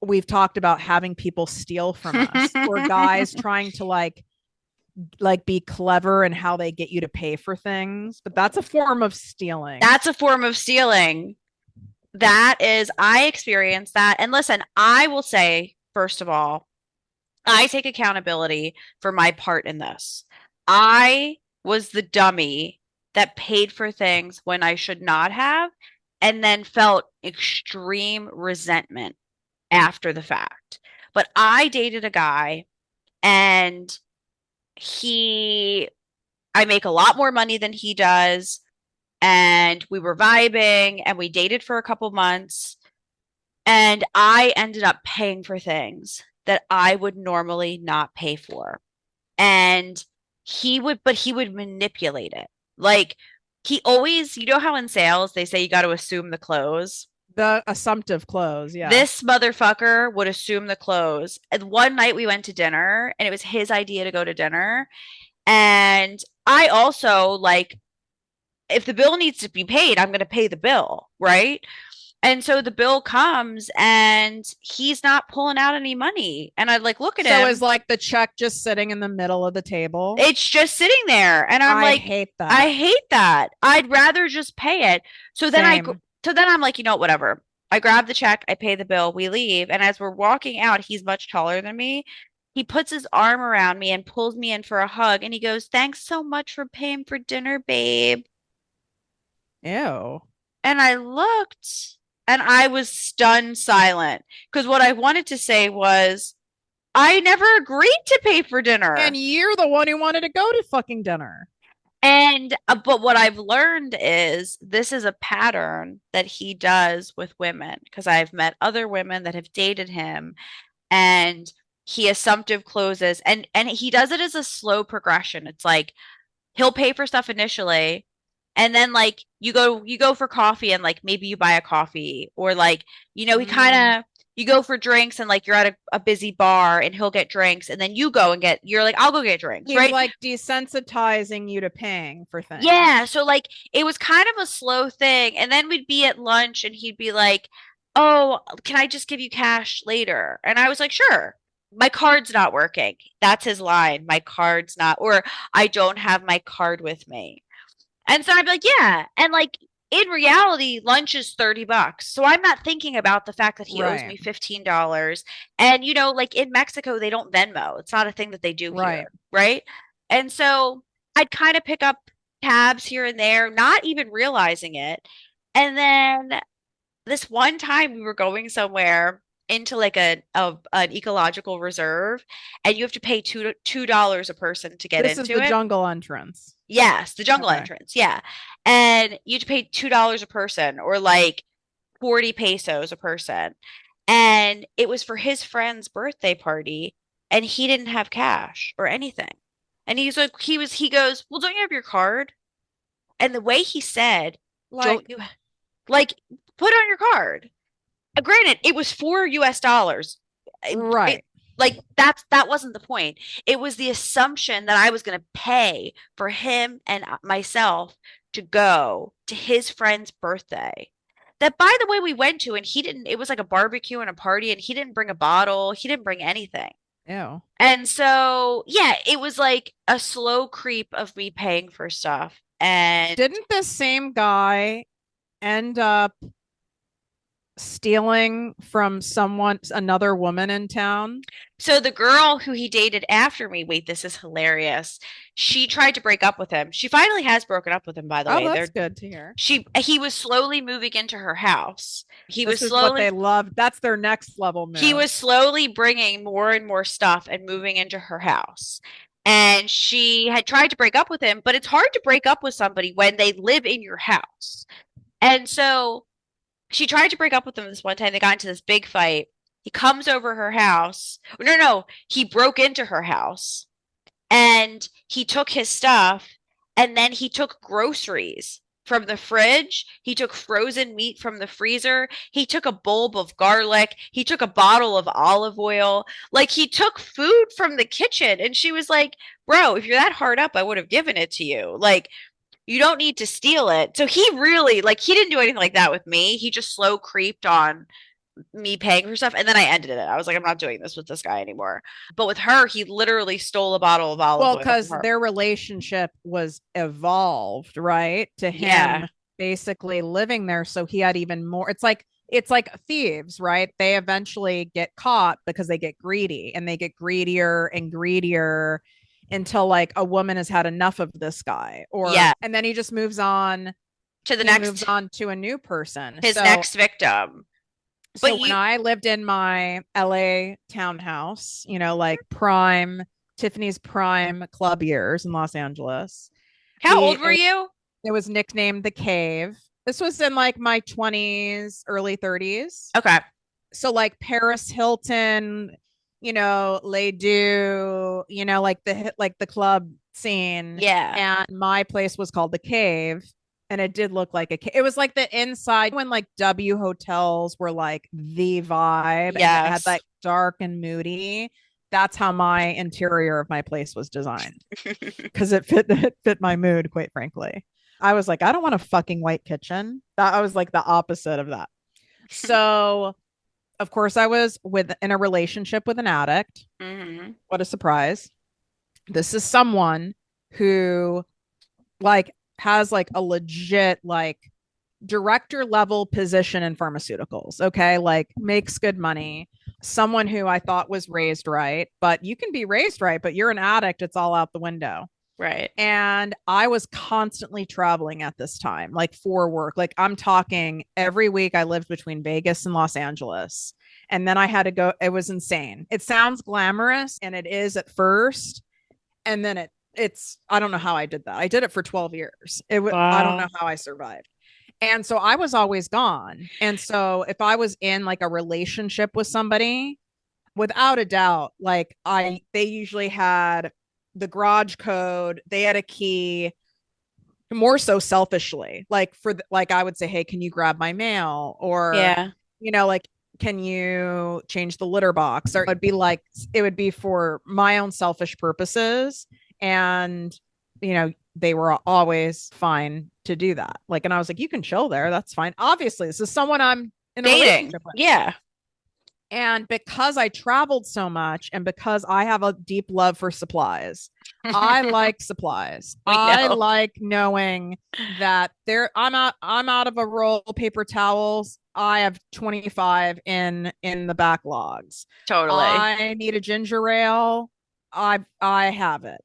we've talked about having people steal from us or guys trying to like be clever in how they get you to pay for things, but that's a form of stealing. That's a form of stealing. That is, I experienced that. And listen, I will say, first of all, I take accountability for my part in this. I was the dummy that paid for things when I should not have, and then felt extreme resentment after the fact. But I dated a guy, and he, I make a lot more money than he does, and we were vibing, and we dated for a couple months, and I ended up paying for things that I would normally not pay for. And he would manipulate it. Like he always, you know how in sales they say you got to assume the close? The assumptive close, yeah. This motherfucker would assume the close. And one night we went to dinner and it was his idea to go to dinner. And I also like, if the bill needs to be paid, I'm going to pay the bill, right? And so the bill comes and he's not pulling out any money. And I'd like look at So is him. like the check just sitting in the middle of the table? It's just sitting there. And I'm I like, hate I that. hate that. I'd rather just pay it. So then Same. so then I'm like, you know, whatever. I grab the check, I pay the bill, we leave. And as we're walking out, he's much taller than me. He puts his arm around me and pulls me in for a hug. And he goes, thanks so much for paying for dinner, babe. Ew. And I looked and I was stunned silent because what I wanted to say was, I never agreed to pay for And dinner. you're the one who wanted to go to fucking dinner. And but what I've learned is this is a pattern that he does with women because I've met other women that have dated him and he assumptive closes and he does it as a slow progression. It's like he'll pay for stuff initially and then like you go for coffee and like maybe you buy a coffee or like he kind Mm. of you go for drinks and like you're at a busy bar and he'll get drinks and then you go and you're like, I'll go get drinks, He's right? like desensitizing you to paying for things. Yeah. So like it was kind of a slow thing. And then we'd be at lunch and he'd be like, oh, can I just give you cash later? And I was like, sure. My card's not working. That's his line. My card's not, or I don't have my card with me. And so I'd be like, yeah. And like in reality, lunch is $30. So I'm not thinking about the fact that he owes Right. me $15. And you know, like in Mexico, they don't Venmo. It's not a thing that they do Right. here, right? And so I'd kind of pick up tabs here and there, not even realizing it. And then this one time we were going somewhere into like an ecological reserve and you have to pay $2 a person to get This is into the it. jungle entrance. Yes, the jungle Okay. entrance. Yeah. And you had to pay $2 a person or like 40 pesos a person. And it was for his friend's birthday party and he didn't have cash or anything. And he's like he goes, "Well, don't you have your card?" And the way he said, "Don't Like, you like put it on your card." Granted, it was $4. right. Like that wasn't the point. It was the assumption that I was going to pay for him and myself to go to his friend's birthday. That by the way we went to and he didn't it was like a barbecue and a party and he didn't bring a bottle, he didn't bring anything. Ew. And so, yeah, it was like a slow creep of me paying for stuff. And Didn't this same guy end up stealing from another woman in town? so the girl who he dated after me, wait, this is hilarious. She tried to break up with him. She finally has broken up with him, by the Oh, way. that's good to hear. He was slowly moving into her house. This is what they love. That's their next level He move. was slowly bringing more and more stuff and moving into her house. And she had tried to break up with him, but it's hard to break up with somebody when they live in your house. And so she tried to break up with him this one time. They got into this big fight. He comes over her house. No, no, he broke into her house and he took his stuff and then he took groceries from the fridge. He took frozen meat from the freezer. He took a bulb of garlic. He took a bottle of olive oil. Like he took food from the kitchen. And she was like, bro, if you're that hard up, I would have given it to you. Like, you don't need to steal it. So he really, like, he didn't do anything like that with me. He just slow creeped on me paying for stuff. And then I ended it. I was like, I'm not doing this with this guy anymore. But with her, he literally stole a bottle of olive Well, oil from because her. their relationship was evolved, right? To Yeah. him basically living there. So he had even more. It's like thieves, right? They eventually get caught because they get greedy and they get greedier and greedier until like a woman has had enough of this guy. Or Yeah. and then he just moves on. To the He moves next, on to a new person. his So next victim. so But when you, I lived in my LA townhouse, like prime Tiffany's prime club years in Los Angeles, how we old were you? it was nicknamed the Cave. This was in like my 20s, early 30s. Okay. So like Paris Hilton, Les Deux, like the club scene, Yeah. and my place was called the Cave, and it did look like a cave. It was like the inside when like W hotels were like the vibe, and it had Yes. like dark and moody. That's how my interior of my place was designed because it fit my mood, quite frankly. I was like, I don't want a fucking white kitchen. I was like the opposite of that. So of course I was in a relationship with an addict. Hmm. What a surprise. This is someone who like has like a legit like director level position in pharmaceuticals. Okay. Like makes good money. Someone who I thought was raised right, but you can be raised right, but you're an addict. It's all out the window. Right. And I was constantly traveling at this time, like for work. Like I'm talking every week, I lived between Vegas and Los Angeles. And then I had to go, it was insane. It sounds glamorous and it is at first. And then I don't know how I did that. I did it for 12 years. I don't know Wow. how I survived. And so I was always gone. And so if I was in like a relationship with somebody, without a doubt, like they usually had the garage code, they had a key, more so selfishly, like like I would say, hey, can you grab my mail? Or Yeah. like can you change the litter box? Or it would be like, it would be for my own selfish purposes. And, they were always fine to do that. Like, and I was like, you can chill there. That's fine. Obviously, this is someone I'm in a Dating. relationship with. Yeah. And because I traveled so much and because I have a deep love for supplies, I like supplies. We I know. like knowing that I'm out of a roll of paper towels. I have 25 in the backlogs. Totally. I need a ginger ale. I have it.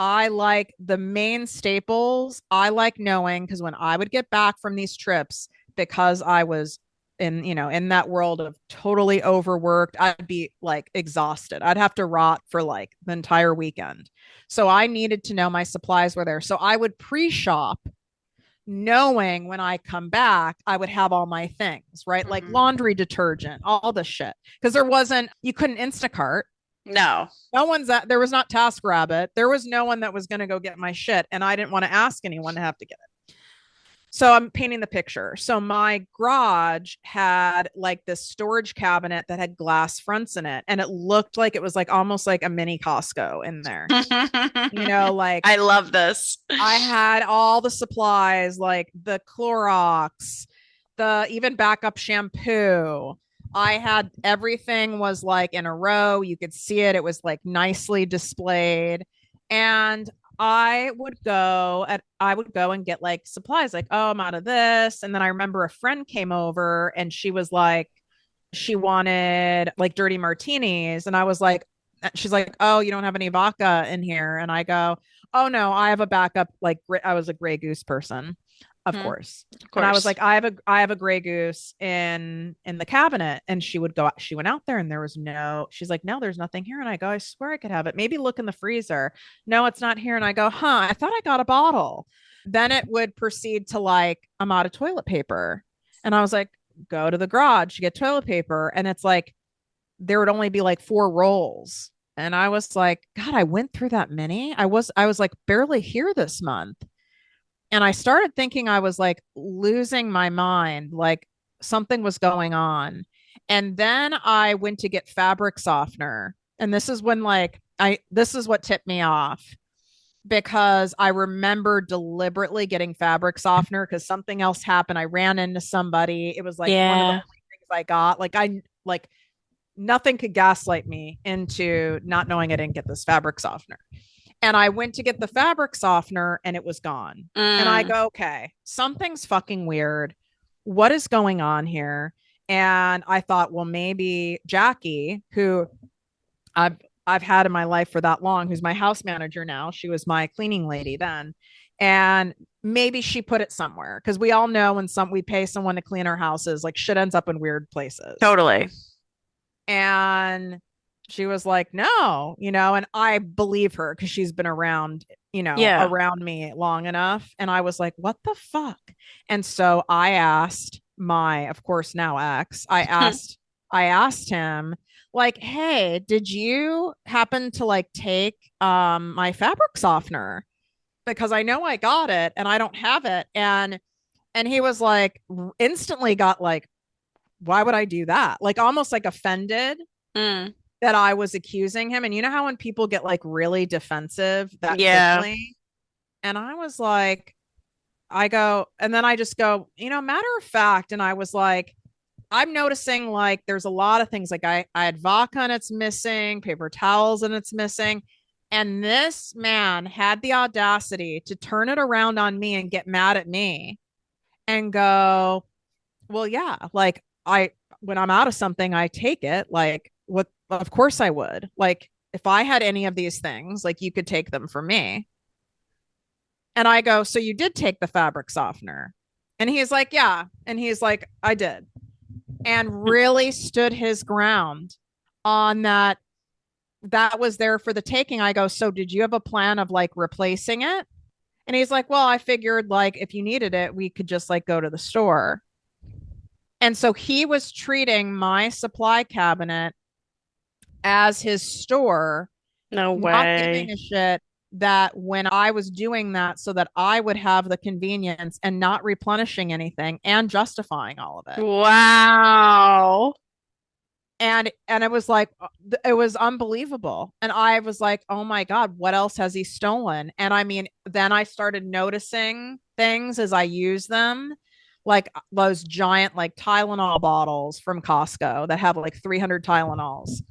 I like the main staples. I like knowing because when I would get back from these trips, because I was in that world of totally overworked, I'd be like exhausted. I'd have to rot for like the entire weekend. So I needed to know my supplies were there. So I would pre-shop knowing when I come back, I would have all my things, right? Like Mhm. laundry detergent, all the shit. Because you couldn't Instacart. No. There was not TaskRabbit. There was no one that was going to go get my shit. And I didn't want to ask anyone to have to get it. So I'm painting the picture. So my garage had like this storage cabinet that had glass fronts in it. And it looked like it was like almost like a mini Costco in there. Like I love this. I had all the supplies, like the Clorox, the even backup shampoo. I had everything was like in a row. You could see it. It was like nicely displayed. And I would go and get like supplies, like, oh, I'm out of this. And then I remember a friend came over and she was like, she wanted like dirty martinis. And I was like, she's like, oh, you don't have any vodka in here. And I go, oh no, I have a backup. Like I was a Grey Goose person, of Mhm. course. Of And I was course. like, I have a Grey Goose in the cabinet. And she went out there and there was no, she's like, no, there's nothing here. And I go, I swear I could have it. Maybe look in the freezer. No, it's not here. And I go, huh, I thought I got a bottle. Then it would proceed to like, I'm out of toilet paper. And I was like, go to the garage to get toilet paper. And it's like, there would only be like 4 rolls. And I was like, God, I went through that many. I was like barely here this month. And I started thinking I was like losing my mind, like something was going on. And then I went to get fabric softener. And this is when like this is what tipped me off because I remember deliberately getting fabric softener because something else happened. I ran into somebody. It was like one of the Yeah. only things I got. Like nothing could gaslight me into not knowing I didn't get this fabric softener. And I went to get the fabric softener and it was gone. And I Mm. go, okay, something's fucking weird. What is going on here? And I thought, well, maybe Jackie, who I've I've had in my life for that long, who's my house manager now. She was my cleaning lady then. And maybe she put it somewhere because we all know when we pay someone to clean our houses, like shit ends up in weird places. Totally. And she was like, no, and I believe her because she's been around, Yeah. around me long enough. And I was like, what the fuck? And so I asked of course, now ex, I asked him, like, hey, did you happen to like take my fabric softener? Because I know I got it and I don't have it. And he was like, instantly got like, why would I do that? Like almost like offended Mm. that I was accusing him. And you know how when people get like really defensive that Yeah. quickly? And I was like, and then I just go, matter of fact. And I was like, I'm noticing like there's a lot of things like I had vodka and it's missing, paper towels and it's missing. And this man had the audacity to turn it around on me and get mad at me and go, well, yeah, like when I'm out of something, I take it. Like, what, of course I would. Like, if I had any of these things, like, you could take them from me. And I go, so you did take the fabric softener? And he's like, yeah. And he's like, I did. And really stood his ground on that was there for the taking. I go, so did you have a plan of like replacing it? And he's like, well, I figured like if you needed it, we could just like go to the store. And so he was treating my supply cabinet as his store, No not giving way. a shit that when I was doing that so that I would have the convenience and not replenishing anything and justifying all of it. Wow. And it was like it was unbelievable, and I was like, oh my god, what else has he stolen? And I mean, then I started noticing things as I use them, like those giant like Tylenol bottles from Costco that have like 300 Tylenols.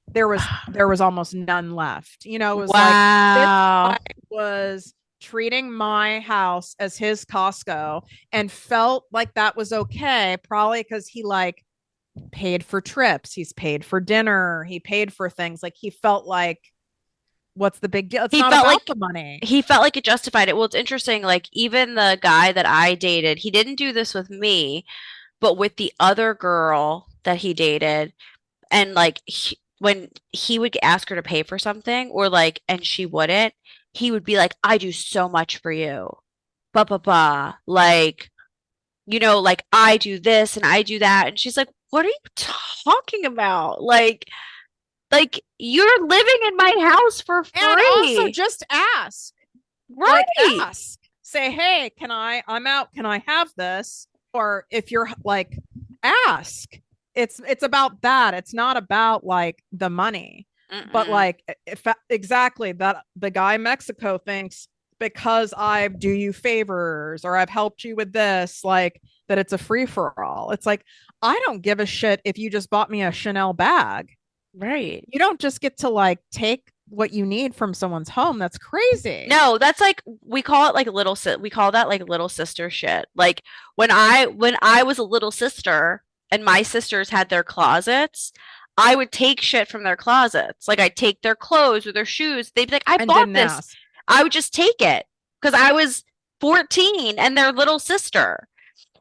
There was almost none left. It was like this guy Wow. was treating my house as his Costco and felt like that was okay, probably because he like paid for trips, he's paid for dinner, he paid for things. Like he felt like, what's the big deal? It's He not felt about like the money. he felt like it justified it. Well, it's interesting, like even the guy that I dated, he didn't do this with me, but with the other girl that he dated, and like when he would ask her to pay for something or like and she wouldn't, he would be like, I do so much for you. Ba ba ba. Like, like I do this and I do that. And she's like, what are you talking about? Like you're living in my house for And also free. just ask, like Right. ask, say, hey, I'm out, can I have this? Or if you're like, ask. It's about that. It's not about like the money. But Mm-mm. like, if exactly that, the guy in Mexico thinks because I do you favors or I've helped you with this, like that it's a free for all. It's like, I don't give a shit if you just bought me a Chanel bag. Right. You don't just get to like take what you need from someone's home. That's crazy. No, that's like we call it like we call that like little sister shit. Like when I was a little sister and my sisters had their closets, I would take shit from their closets. Like I'd take their clothes or their shoes. They'd be like, "I And bought didn't this." ask. I would just take it because I was 14 and their little sister.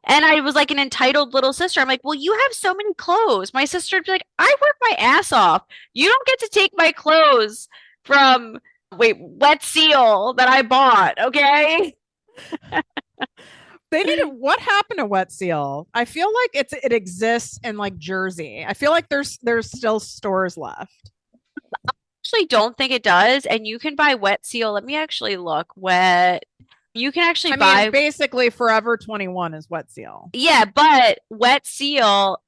And I was like an entitled little sister. I'm like, "Well, you have so many clothes." My sister would be like, "I work my ass off. You don't get to take my clothes from Wet Seal that I bought, okay?" They need to, what happened to Wet Seal? I feel like it exists in like Jersey. I feel like there's still stores left. Actually don't think it does. And you can buy Wet Seal. Let me actually look. Wet. You can actually I mean, buy, basically Forever 21 is Wet Seal. yeah, but Wet Seal,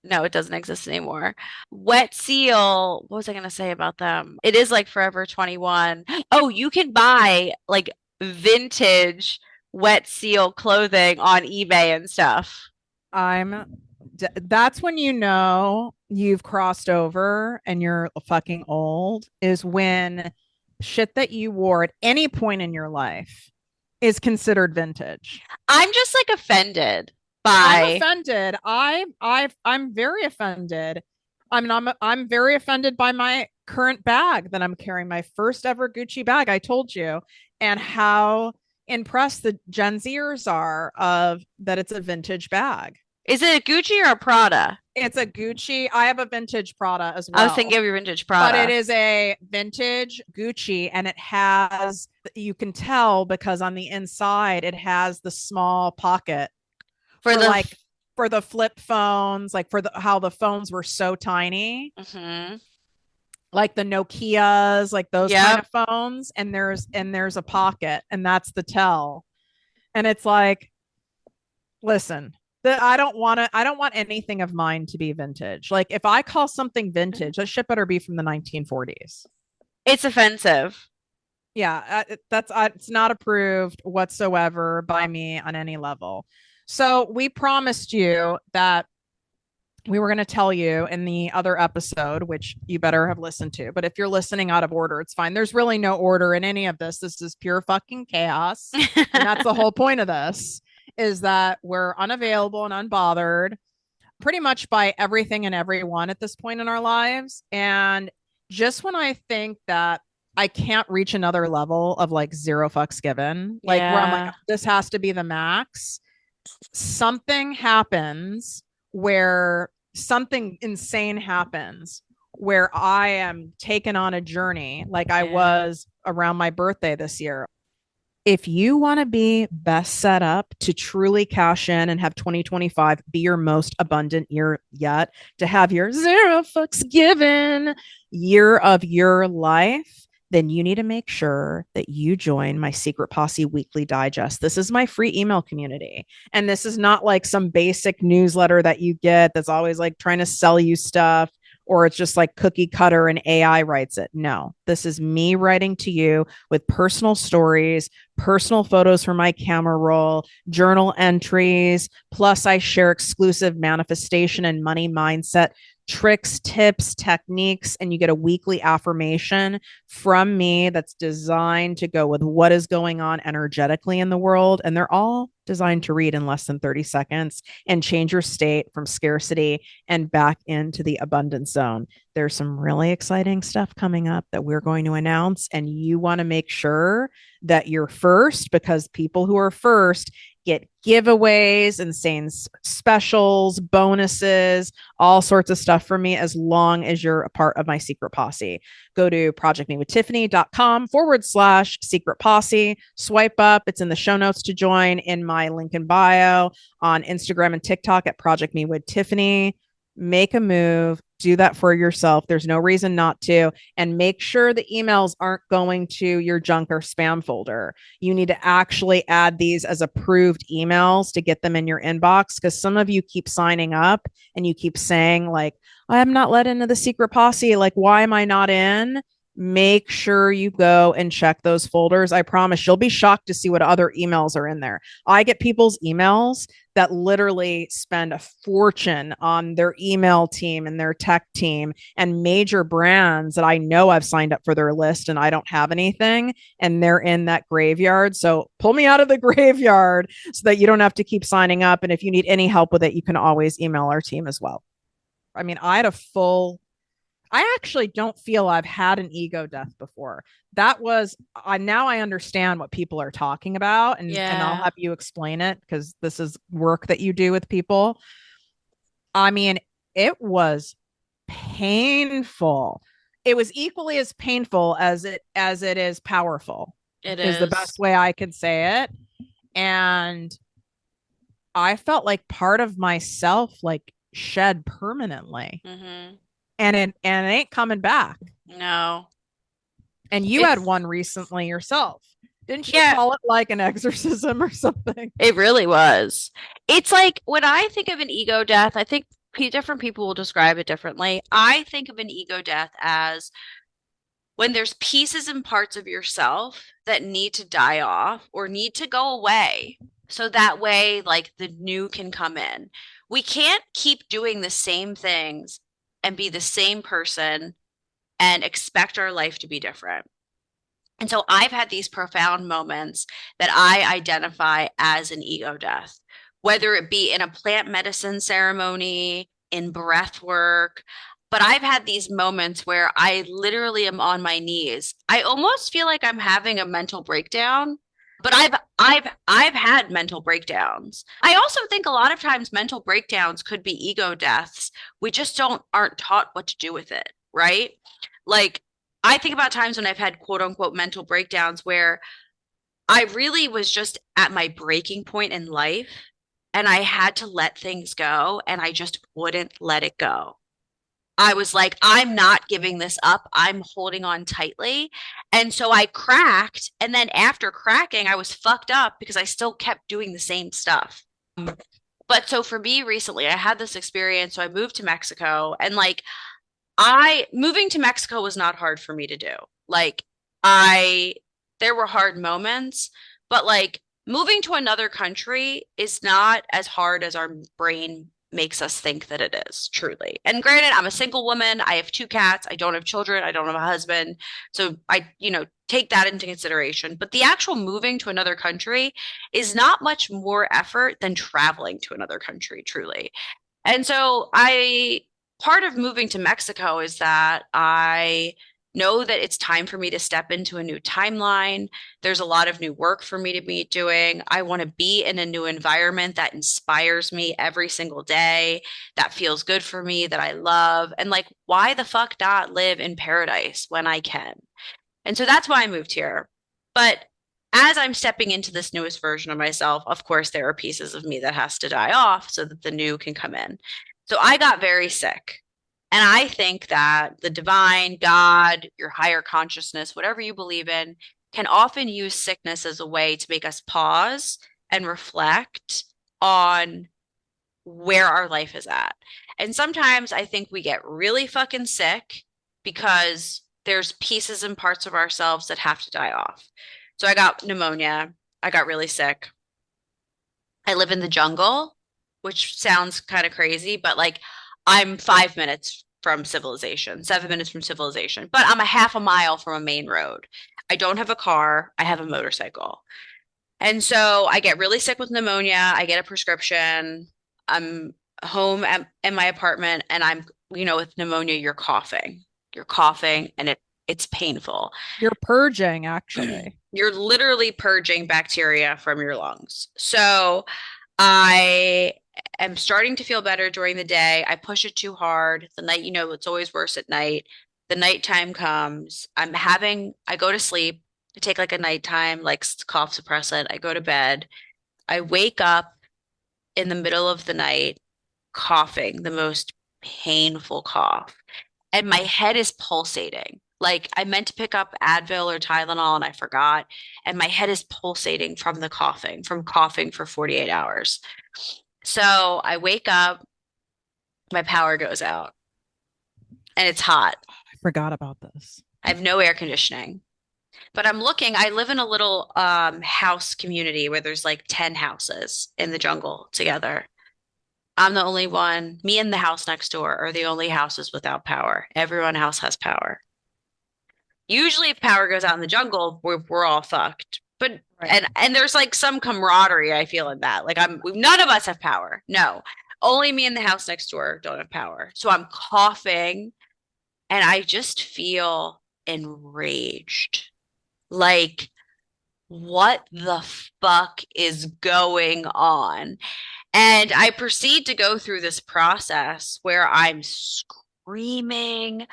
no, it doesn't exist anymore. Wet Seal, what was I going to say about them? It is like Forever 21. Oh, you can buy like vintage Wet Seal clothing on eBay and stuff. I'm that's when you know you've crossed over and you're fucking old, is when shit that you wore at any point in your life is considered vintage. I'm just like offended I'm by, offended. I'm very offended. I mean, I'm very offended by my current bag that I'm carrying, my first ever Gucci bag. I told you, and how impressed the Gen Zers are of that it's a vintage bag. is it a Gucci or a Prada? It's a Gucci. I have a vintage Prada as I was thinking well, of your vintage but it Prada. is a vintage Gucci, and it has, you can tell because on the inside it has the small pocket For for the like, for the flip phones, like for the how the phones were so tiny, hmm. like the Nokias, like those kind Yep. of phones, and there's a pocket, and that's the tell. And it's like, listen, I don't want anything of mine to be vintage. Like if I call something vintage, that shit better be from the 1940s. It's offensive. Yeah, it's not approved whatsoever by me on any level. So we promised you that we were going to tell you in the other episode, which you better have listened to. But if you're listening out of order, it's fine. There's really no order in any of this. This is pure fucking chaos. And that's the whole point of this, is that we're unavailable and unbothered pretty much by everything and everyone at this point in our lives. And just when I think that I can't reach another level of like zero fucks given, like where I'm like, Yeah. this has to be the max, something happens where something insane happens where I am taken on a journey like I Yeah. was around my birthday this year. If you want to be best set up to truly cash in and have 2025 be your most abundant year yet, to have your zero fucks given year of your life, then you need to make sure that you join my Secret Posse Weekly Digest. This is my free email community. And this is not like some basic newsletter that you get that's always like trying to sell you stuff, or it's just like cookie cutter and AI writes it. No, this is me writing to you with personal stories, personal photos from my camera roll, journal entries. Plus, I share exclusive manifestation and money mindset tricks, tips, techniques, and you get a weekly affirmation from me that's designed to go with what is going on energetically in the world. And they're all designed to read in less than 30 seconds and change your state from scarcity and back into the abundance zone. There's some really exciting stuff coming up that we're going to announce, and you want to make sure that you're first, because people who are first get giveaways, insane specials, bonuses, all sorts of stuff from me as long as you're a part of my secret posse. Go to projectmewithtiffany.com/secret posse. Swipe up. It's in the show notes to join, in my link in bio, on Instagram and TikTok at Project Me with Tiffany. Make a move. Do that for yourself. There's no reason not to. And make sure the emails aren't going to your junk or spam folder. You need to actually add these as approved emails to get them in your inbox, because some of you keep signing up and you keep saying, like, I'm not let into the secret posse. Like, why am I not in? Make sure you go and check those folders. I promise you'll be shocked to see what other emails are in there. I get people's emails that literally spend a fortune on their email team and their tech team, and major brands that I know I've signed up for their list and I don't have anything, and they're in that graveyard. So pull me out of the graveyard so that you don't have to keep signing up. And if you need any help with it, you can always email our team as well. I mean, I actually don't feel I've had an ego death before. That was, now I understand what people are talking about, and I'll Yeah. have you explain it, because this is work that you do with people. I mean, it was painful. It was equally as painful as it is powerful, It is the is. best way I could say it. And I felt like part of myself like shed permanently, Mm-hmm. and it ain't coming back. No. And you had It's one recently yourself. Didn't you yeah, call it like an exorcism or something? it really was. It's like when I think of an ego death, I think different people will describe it differently. I think of an ego death as when there's pieces and parts of yourself that need to die off or need to go away. So that way, like the new can come in. We can't keep doing the same things and be the same person and expect our life to be different. And so I've had these profound moments that I identify as an ego death, whether it be in a plant medicine ceremony, in breath work. But I've had these moments where I literally am on my knees. I almost feel like I'm having a mental breakdown, but I've had mental breakdowns. I also think a lot of times mental breakdowns could be ego deaths. We just don't aren't taught what to do with it, right? Like I think about times when I've had quote unquote mental breakdowns where I really was just at my breaking point in life and I had to let things go and I just wouldn't let it go. I was like, I'm not giving this up. I'm holding on tightly. And so I cracked. And then after cracking, I was fucked up because I still kept doing the same stuff. But so for me recently, I had this experience. So I moved to Mexico and like I moving to Mexico was not hard for me to do. Like I there were hard moments, but like moving to another country is not as hard as our brain makes us think that it is, truly. And granted, I'm a single woman. I have two cats. I don't have children. I don't have a husband. So take that into consideration. But the actual moving to another country is not much more effort than traveling to another country, truly. And so I part of moving to Mexico is that I know that it's time for me to step into a new timeline. There's a lot of new work for me to be doing. I want to be in a new environment that inspires me every single day, that feels good for me, that I love. And like, why the fuck not live in paradise when I can? And so that's why I moved here. But as I'm stepping into this newest version of myself, of course, there are pieces of me that has to die off so that the new can come in. So I got very sick. And I think that the divine, God, your higher consciousness, whatever you believe in, can often use sickness as a way to make us pause and reflect on where our life is at. And sometimes I think we get really fucking sick because there's pieces and parts of ourselves that have to die off. So I got pneumonia. I got really sick. I live in the jungle, which sounds kind of crazy, but like I'm 5 minutes from civilization, 7 minutes from civilization, but I'm a half a mile from a main road. I don't have a car. I have a motorcycle. And so I get really sick with pneumonia. I get a prescription. I'm home in my apartment and with pneumonia, you're coughing. You're coughing and it's painful. You're purging, actually. You're literally purging bacteria from your lungs. So I am starting to feel better during the day. I push it too hard. The night, it's always worse at night. The nighttime comes. I go to sleep. I take like a nighttime, like cough suppressant. I go to bed. I wake up in the middle of the night coughing, the most painful cough. And my head is pulsating. Like I meant to pick up Advil or Tylenol and I forgot. And my head is pulsating from coughing for 48 hours. So I wake up, my power goes out, and it's hot. I forgot about this. I have no air conditioning. But I live in a little house community where there's like 10 houses in the jungle together. I'm the only one. Me and the house next door are the only houses without power. Everyone else has power. Usually, if power goes out in the jungle, we're all fucked. But Right. and there's like some camaraderie I feel in that. Like none of us have power. No, only me and the house next door don't have power. So I'm coughing, and I just feel enraged. Like, what the fuck is going on? And I proceed to go through this process where I'm screaming,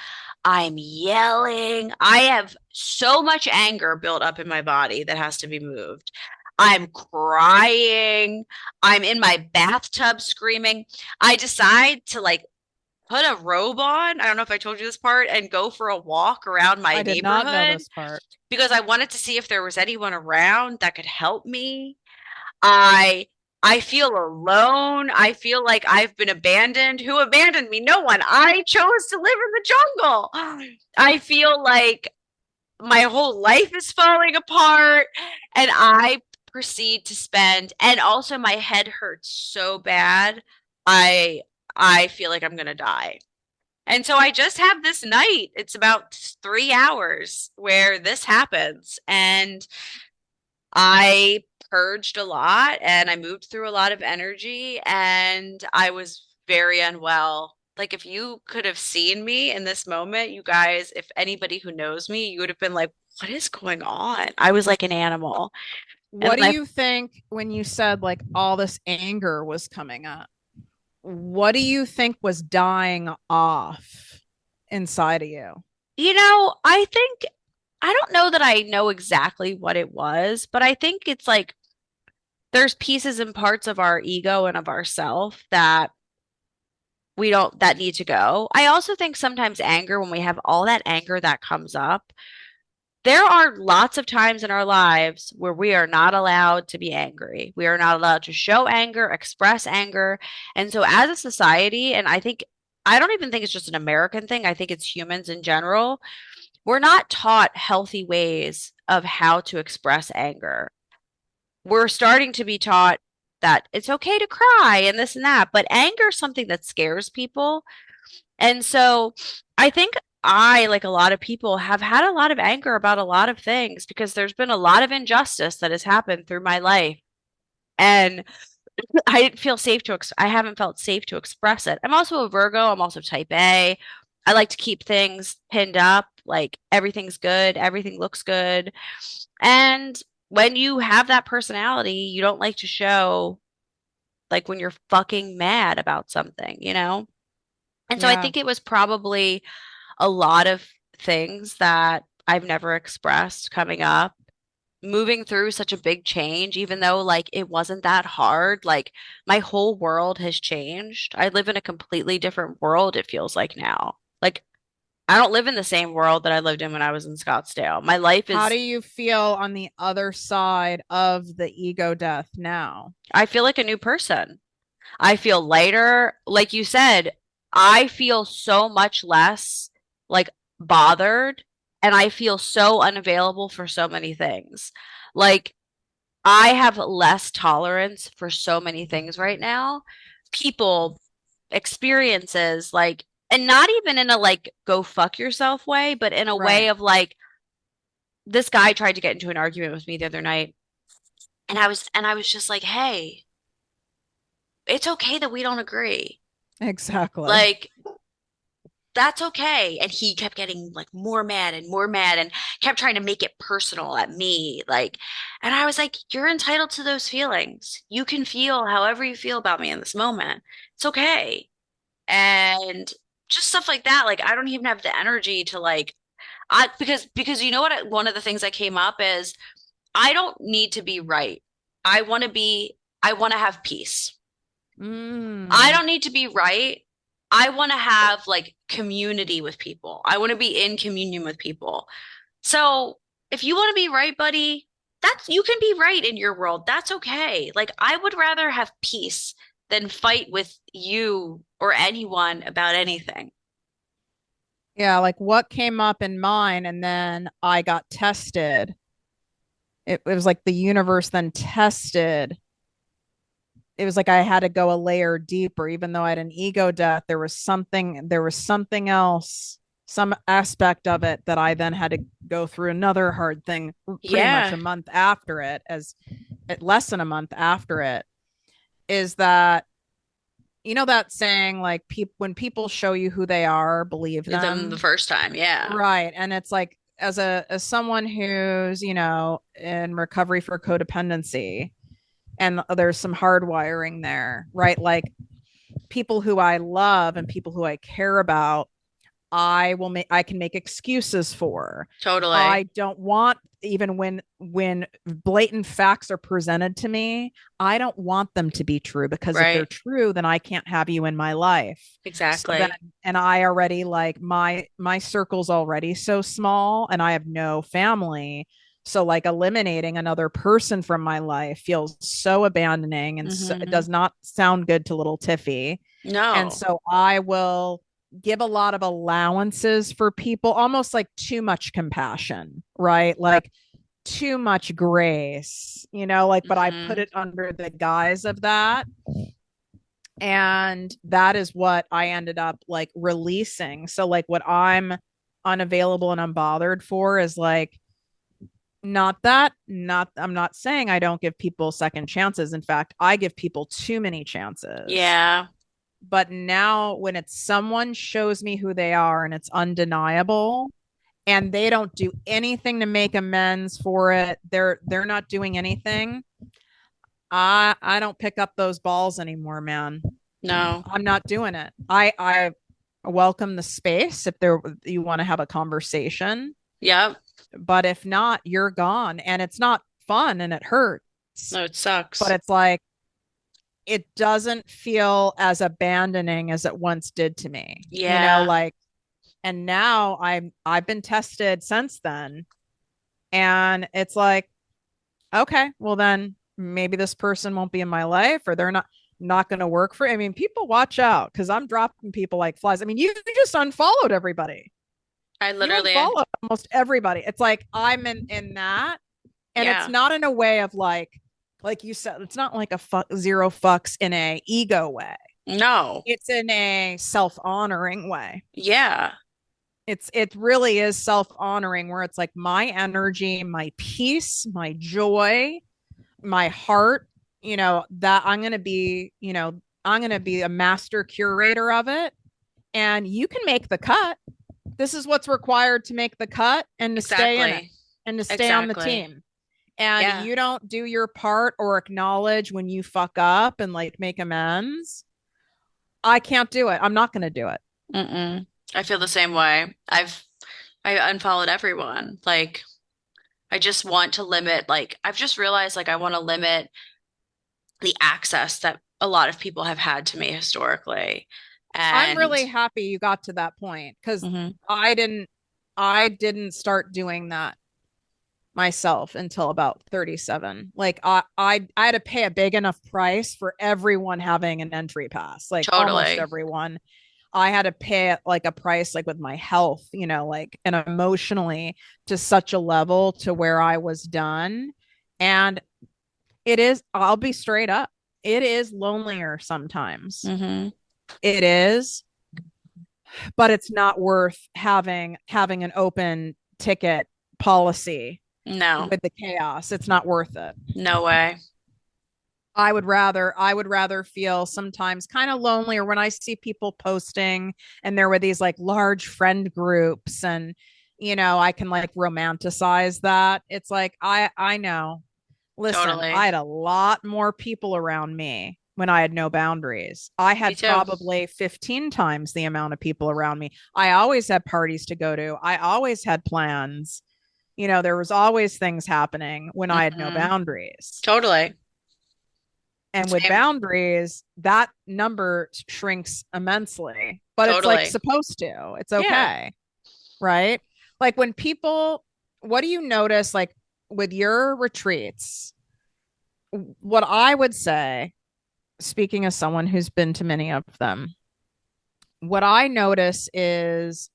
I'm yelling. I have so much anger built up in my body that has to be moved. I'm crying. I'm in my bathtub screaming. I decide to like put a robe on. I don't know if I told you this part and go for a walk around my I did not know neighborhood this part. because I wanted to see if there was anyone around that could help me. I I feel alone. I feel like I've been abandoned. Who abandoned me? No one. I chose to live in the jungle. I feel like my whole life is falling apart and I proceed to spend and also my head hurts so bad. I I feel like I'm going to die. And so I just have this night. It's about 3 hours where this happens. And I purged a lot and I moved through a lot of energy and I was very unwell. Like if you could have seen me in this moment, you guys, if anybody who knows me, you would have been like, what is going on? I was like an animal. And What do then you think when you said like all this anger was coming up? What do you think was dying off inside of you? I think I don't know that I know exactly what it was, but I think it's like there's pieces and parts of our ego and of ourself that we don't that need to go. I also think sometimes anger, when we have all that anger that comes up, there are lots of times in our lives where we are not allowed to be angry. We are not allowed to show anger, express anger. And so as a society, and I don't even think it's just an American thing, I think it's humans in general, we're not taught healthy ways of how to express anger. We're starting to be taught that it's okay to cry and this and that, but anger is something that scares people. And so I think like a lot of people, have had a lot of anger about a lot of things because there's been a lot of injustice that has happened through my life. And I didn't feel safe I haven't felt safe to express it. I'm also a Virgo. I'm also type A. I like to keep things pinned up, like everything's good, everything looks good. And when you have that personality, you don't like to show like when you're fucking mad about something? And so I Yeah. think it was probably a lot of things that I've never expressed coming up, moving through such a big change, even though like it wasn't that hard. Like my whole world has changed. I live in a completely different world, it feels like now. Like I don't live in the same world that I lived in when I was in Scottsdale. My life How do is, you feel on the other side of the ego death now? I feel like a new person. I feel lighter. Like you said, I feel so much less like bothered and I feel so unavailable for so many things. Like I have less tolerance for so many things right now. People, experiences, like, and not even in a like go fuck yourself way, but in a way Right. of like this guy tried to get into an argument with me the other night and I was just like, "Hey, it's okay that we don't agree." Exactly. Like that's okay. And he kept getting like more mad and kept trying to make it personal at me. Like, and I was like, you're entitled to those feelings. You can feel however you feel about me in this moment. It's okay. And just stuff like that. Like, I don't even have the energy to like, because you know what, one of the things that came up is I don't need to be right. I want to have peace. I Mm. don't need to be right. I want to have like community with people. I want to be in communion with people. So if you want to be right, buddy, that's you can be right in your world. That's okay. Like I would rather have peace than fight with you or anyone about anything. Yeah, like what came up in mine, and then I got tested. It was like the universe then tested. It was like I had to go a layer deeper, even though I had an ego death. There was something else, some aspect of it that I then had to go through another hard thing pretty much Yeah. a month after it, as less than a month after it, is that you know that saying like when people show you who they are, believe Them the them. first time. Yeah. Right. And it's like as someone who's, in recovery for codependency, and there's some hardwiring there, right? Like people who I love and people who I care about, I can make excuses for. I Totally. don't want, even when blatant facts are presented to me, I don't want them to be true, because if they're Right. true, then I can't have you in my life. So then, Exactly. and I already, like, my circle's already so small and I have no family. So like eliminating another person from my life feels so abandoning, and so, it Hmm. does not sound good to little Tiffy. And No. so I will give a lot of allowances for people, almost like too much compassion, right? Like too much grace, like, but I put Hmm. it under the guise of that. And that is what I ended up like releasing. So, like, what I'm unavailable and unbothered for is like, I'm not saying I don't give people second chances. In fact, I give people too many chances. Yeah. But now when it's someone shows me who they are and it's undeniable, and they don't do anything to make amends for it, they're not doing anything. I don't pick up those balls anymore, man. No. I'm not doing it. I welcome the space if there you want to have a conversation, Yep. but if not, you're gone, and it's not fun and it hurts. No, it But sucks. it's like it doesn't feel as abandoning as it once did to me. Yeah. Like, and now I've been tested since then, and it's like, okay, well then maybe this person won't be in my life, or they're not going to work for. I mean, people watch out, because I'm dropping people like flies. I mean, you just unfollowed everybody. I You literally, unfollowed almost everybody. It's like I'm in that, and it's yeah. not in a way of like you said, it's not like a zero fucks in a ego way. No. It's in a self-honoring way. Yeah. It really is self-honoring, where it's like my energy, my peace, my joy, my heart, that I'm going to be a master curator of it, and you can make the cut. This is what's required to make the cut and to stay in it Exactly. and to stay on the Exactly. team. And Yeah. you don't do your part or acknowledge when you fuck up and like make amends, I can't do it. I'm not going to do it. Mm-mm. I feel the same way. I unfollowed everyone. Like I just want to limit, like, I've just realized, like, I want to limit the access that a lot of people have had to me historically. I'm And really happy you got to that point because mhm, I didn't I didn't start doing that myself until about 37. Like I had to pay a big enough price for everyone having an entry pass. Like almost totally. everyone. I had to pay like a price like with my health, like and emotionally to such a level to where I was done. And it is, I'll be straight up. It is lonelier sometimes. Hmm. It is, but it's not worth having an open ticket policy No, with the chaos. It's not worth it. no way. I would rather feel sometimes kind of lonely, or when I see people posting and there were these like large friend groups, and I can like romanticize that. It's like I know. Listen, Totally. I had a lot more people around me when I had no boundaries. I Me had too. probably 15 times the amount of people around me. I always had parties to go to. I always had plans. There was always things happening when I had no Hmm. boundaries. Totally. And with Same. boundaries, that number shrinks immensely, but it's like Totally. supposed to. It's Yeah. okay. Right. Like when people, what do you notice like with your retreats? What I would say, speaking as someone who's been to many of them, what I notice is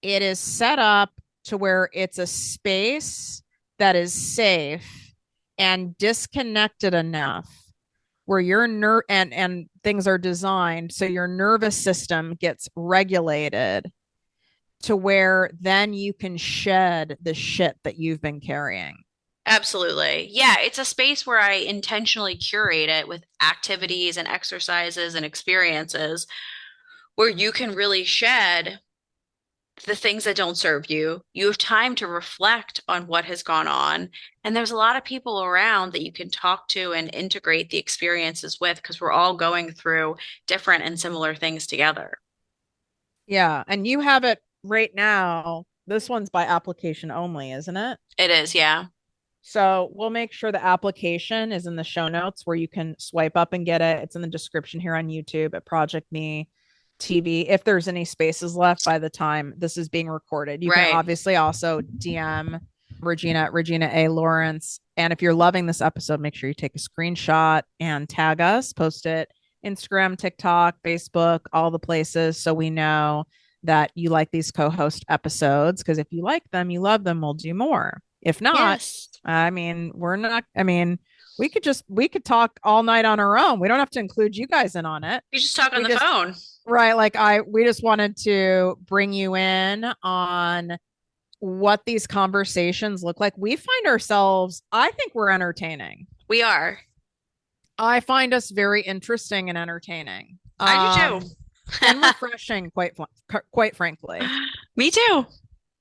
it is set up to where it's a space that is safe and disconnected enough where your and things are designed so your nervous system gets regulated to where then you can shed the shit that you've been carrying. Absolutely. Yeah, it's a space where I intentionally curate it with activities and exercises and experiences where you can really shed the things that don't serve you. You have time to reflect on what has gone on. And there's a lot of people around that you can talk to and integrate the experiences with because we're all going through different and similar things together. Yeah, and you have it right now. This one's by application only, isn't it? It is, yeah. So we'll make sure the application is in the show notes where you can swipe up and get it. It's in the description here on YouTube at ProjectME TV. If there's any spaces left by the time this is being recorded, you can Right. obviously also DM Regina A. Lawrence. And if you're loving this episode, make sure you take a screenshot and tag us, post it Instagram, TikTok, Facebook, all the places, so we know that you like these co-host episodes. Because if you like them, you love them, we'll do more. If not, Yes. I mean, we're not, I mean, we could talk all night on our own. We don't have to include you guys in on it. You just talk on We the just, phone. right, like we just wanted to bring you in on what these conversations look like. We find ourselves, I think we're entertaining. We are. I find us very interesting and entertaining. I do too. And refreshing, quite frankly. Me too.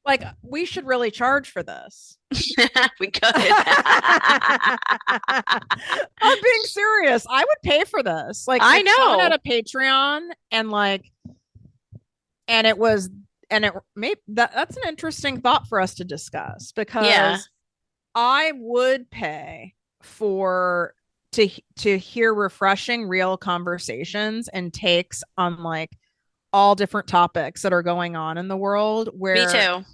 Like we should really charge for this. We could. I'm being serious. I would pay for this. Like I if someone had know. a Patreon and like and it was and it maybe that's an interesting thought for us to discuss, Yeah, because I would pay for to hear refreshing real conversations and takes on like all different topics that are going on in the world, me where too.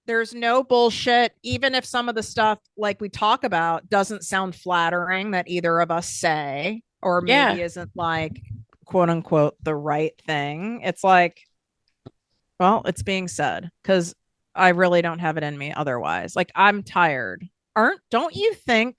there's no bullshit. Even if some of the stuff like we talk about doesn't sound flattering that either of us say, or maybe Yeah. isn't like quote unquote the right thing, it's like, well, it's being said because I really don't have it in me otherwise. Like I'm tired. Aren't don't you think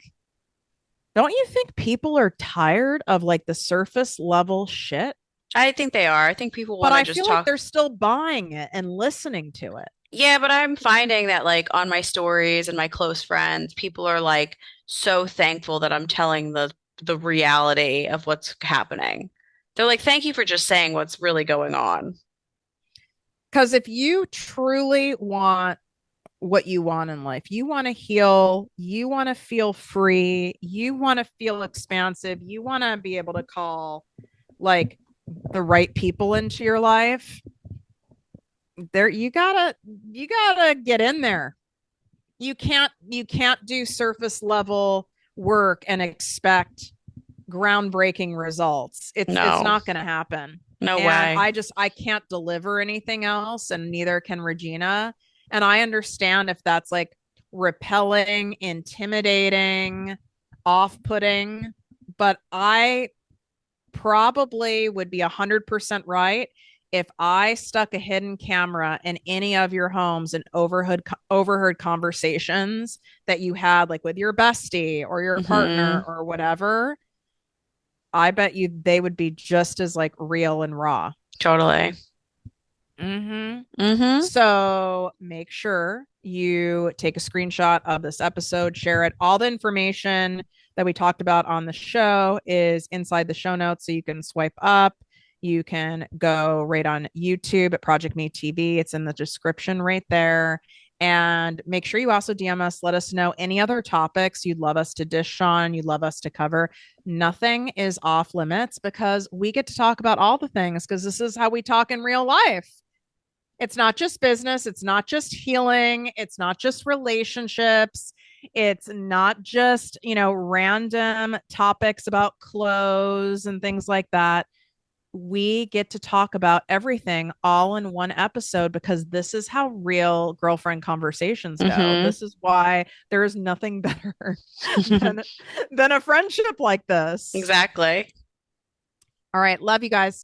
people are tired of like the surface level shit? I think they are. I think people But want to I just feel like talk. they're still buying it and listening to it. Yeah, but I'm finding that like on my stories and my close friends, people are like so thankful that I'm telling the reality of what's happening. They're like, "Thank you for just saying what's really going on." Because if you truly want what you want in life, you want to heal, you want to feel free, you want to feel expansive, you want to be able to call like the right people into your life, there you gotta get in there. you can't do surface level work and expect groundbreaking results. It's No, not going to happen. no And way. I can't deliver anything else, and neither can Regina. And I understand if that's like repelling, intimidating, off-putting, but I probably would be 100% right if I stuck a hidden camera in any of your homes and overheard conversations that you had like with your bestie or your partner Hmm. or whatever. I bet you they would be just as like real and raw. Totally. Mm-hmm. Hmm. So make sure you take a screenshot of this episode, share it. All the information that we talked about on the show is inside the show notes. So you can swipe up. You can go right on YouTube at ProjectME TV. It's in the description right there. And make sure you also DM us. Let us know any other topics you'd love us to dish on, you'd love us to cover. Nothing is off limits because we get to talk about all the things because this is how we talk in real life. It's not just business, it's not just healing, it's not just relationships, it's not just, random topics about clothes and things like that. We get to talk about everything all in one episode because this is how real girlfriend conversations go. Hmm. This is why there is nothing better than than a friendship like this. Exactly. All right, love you guys.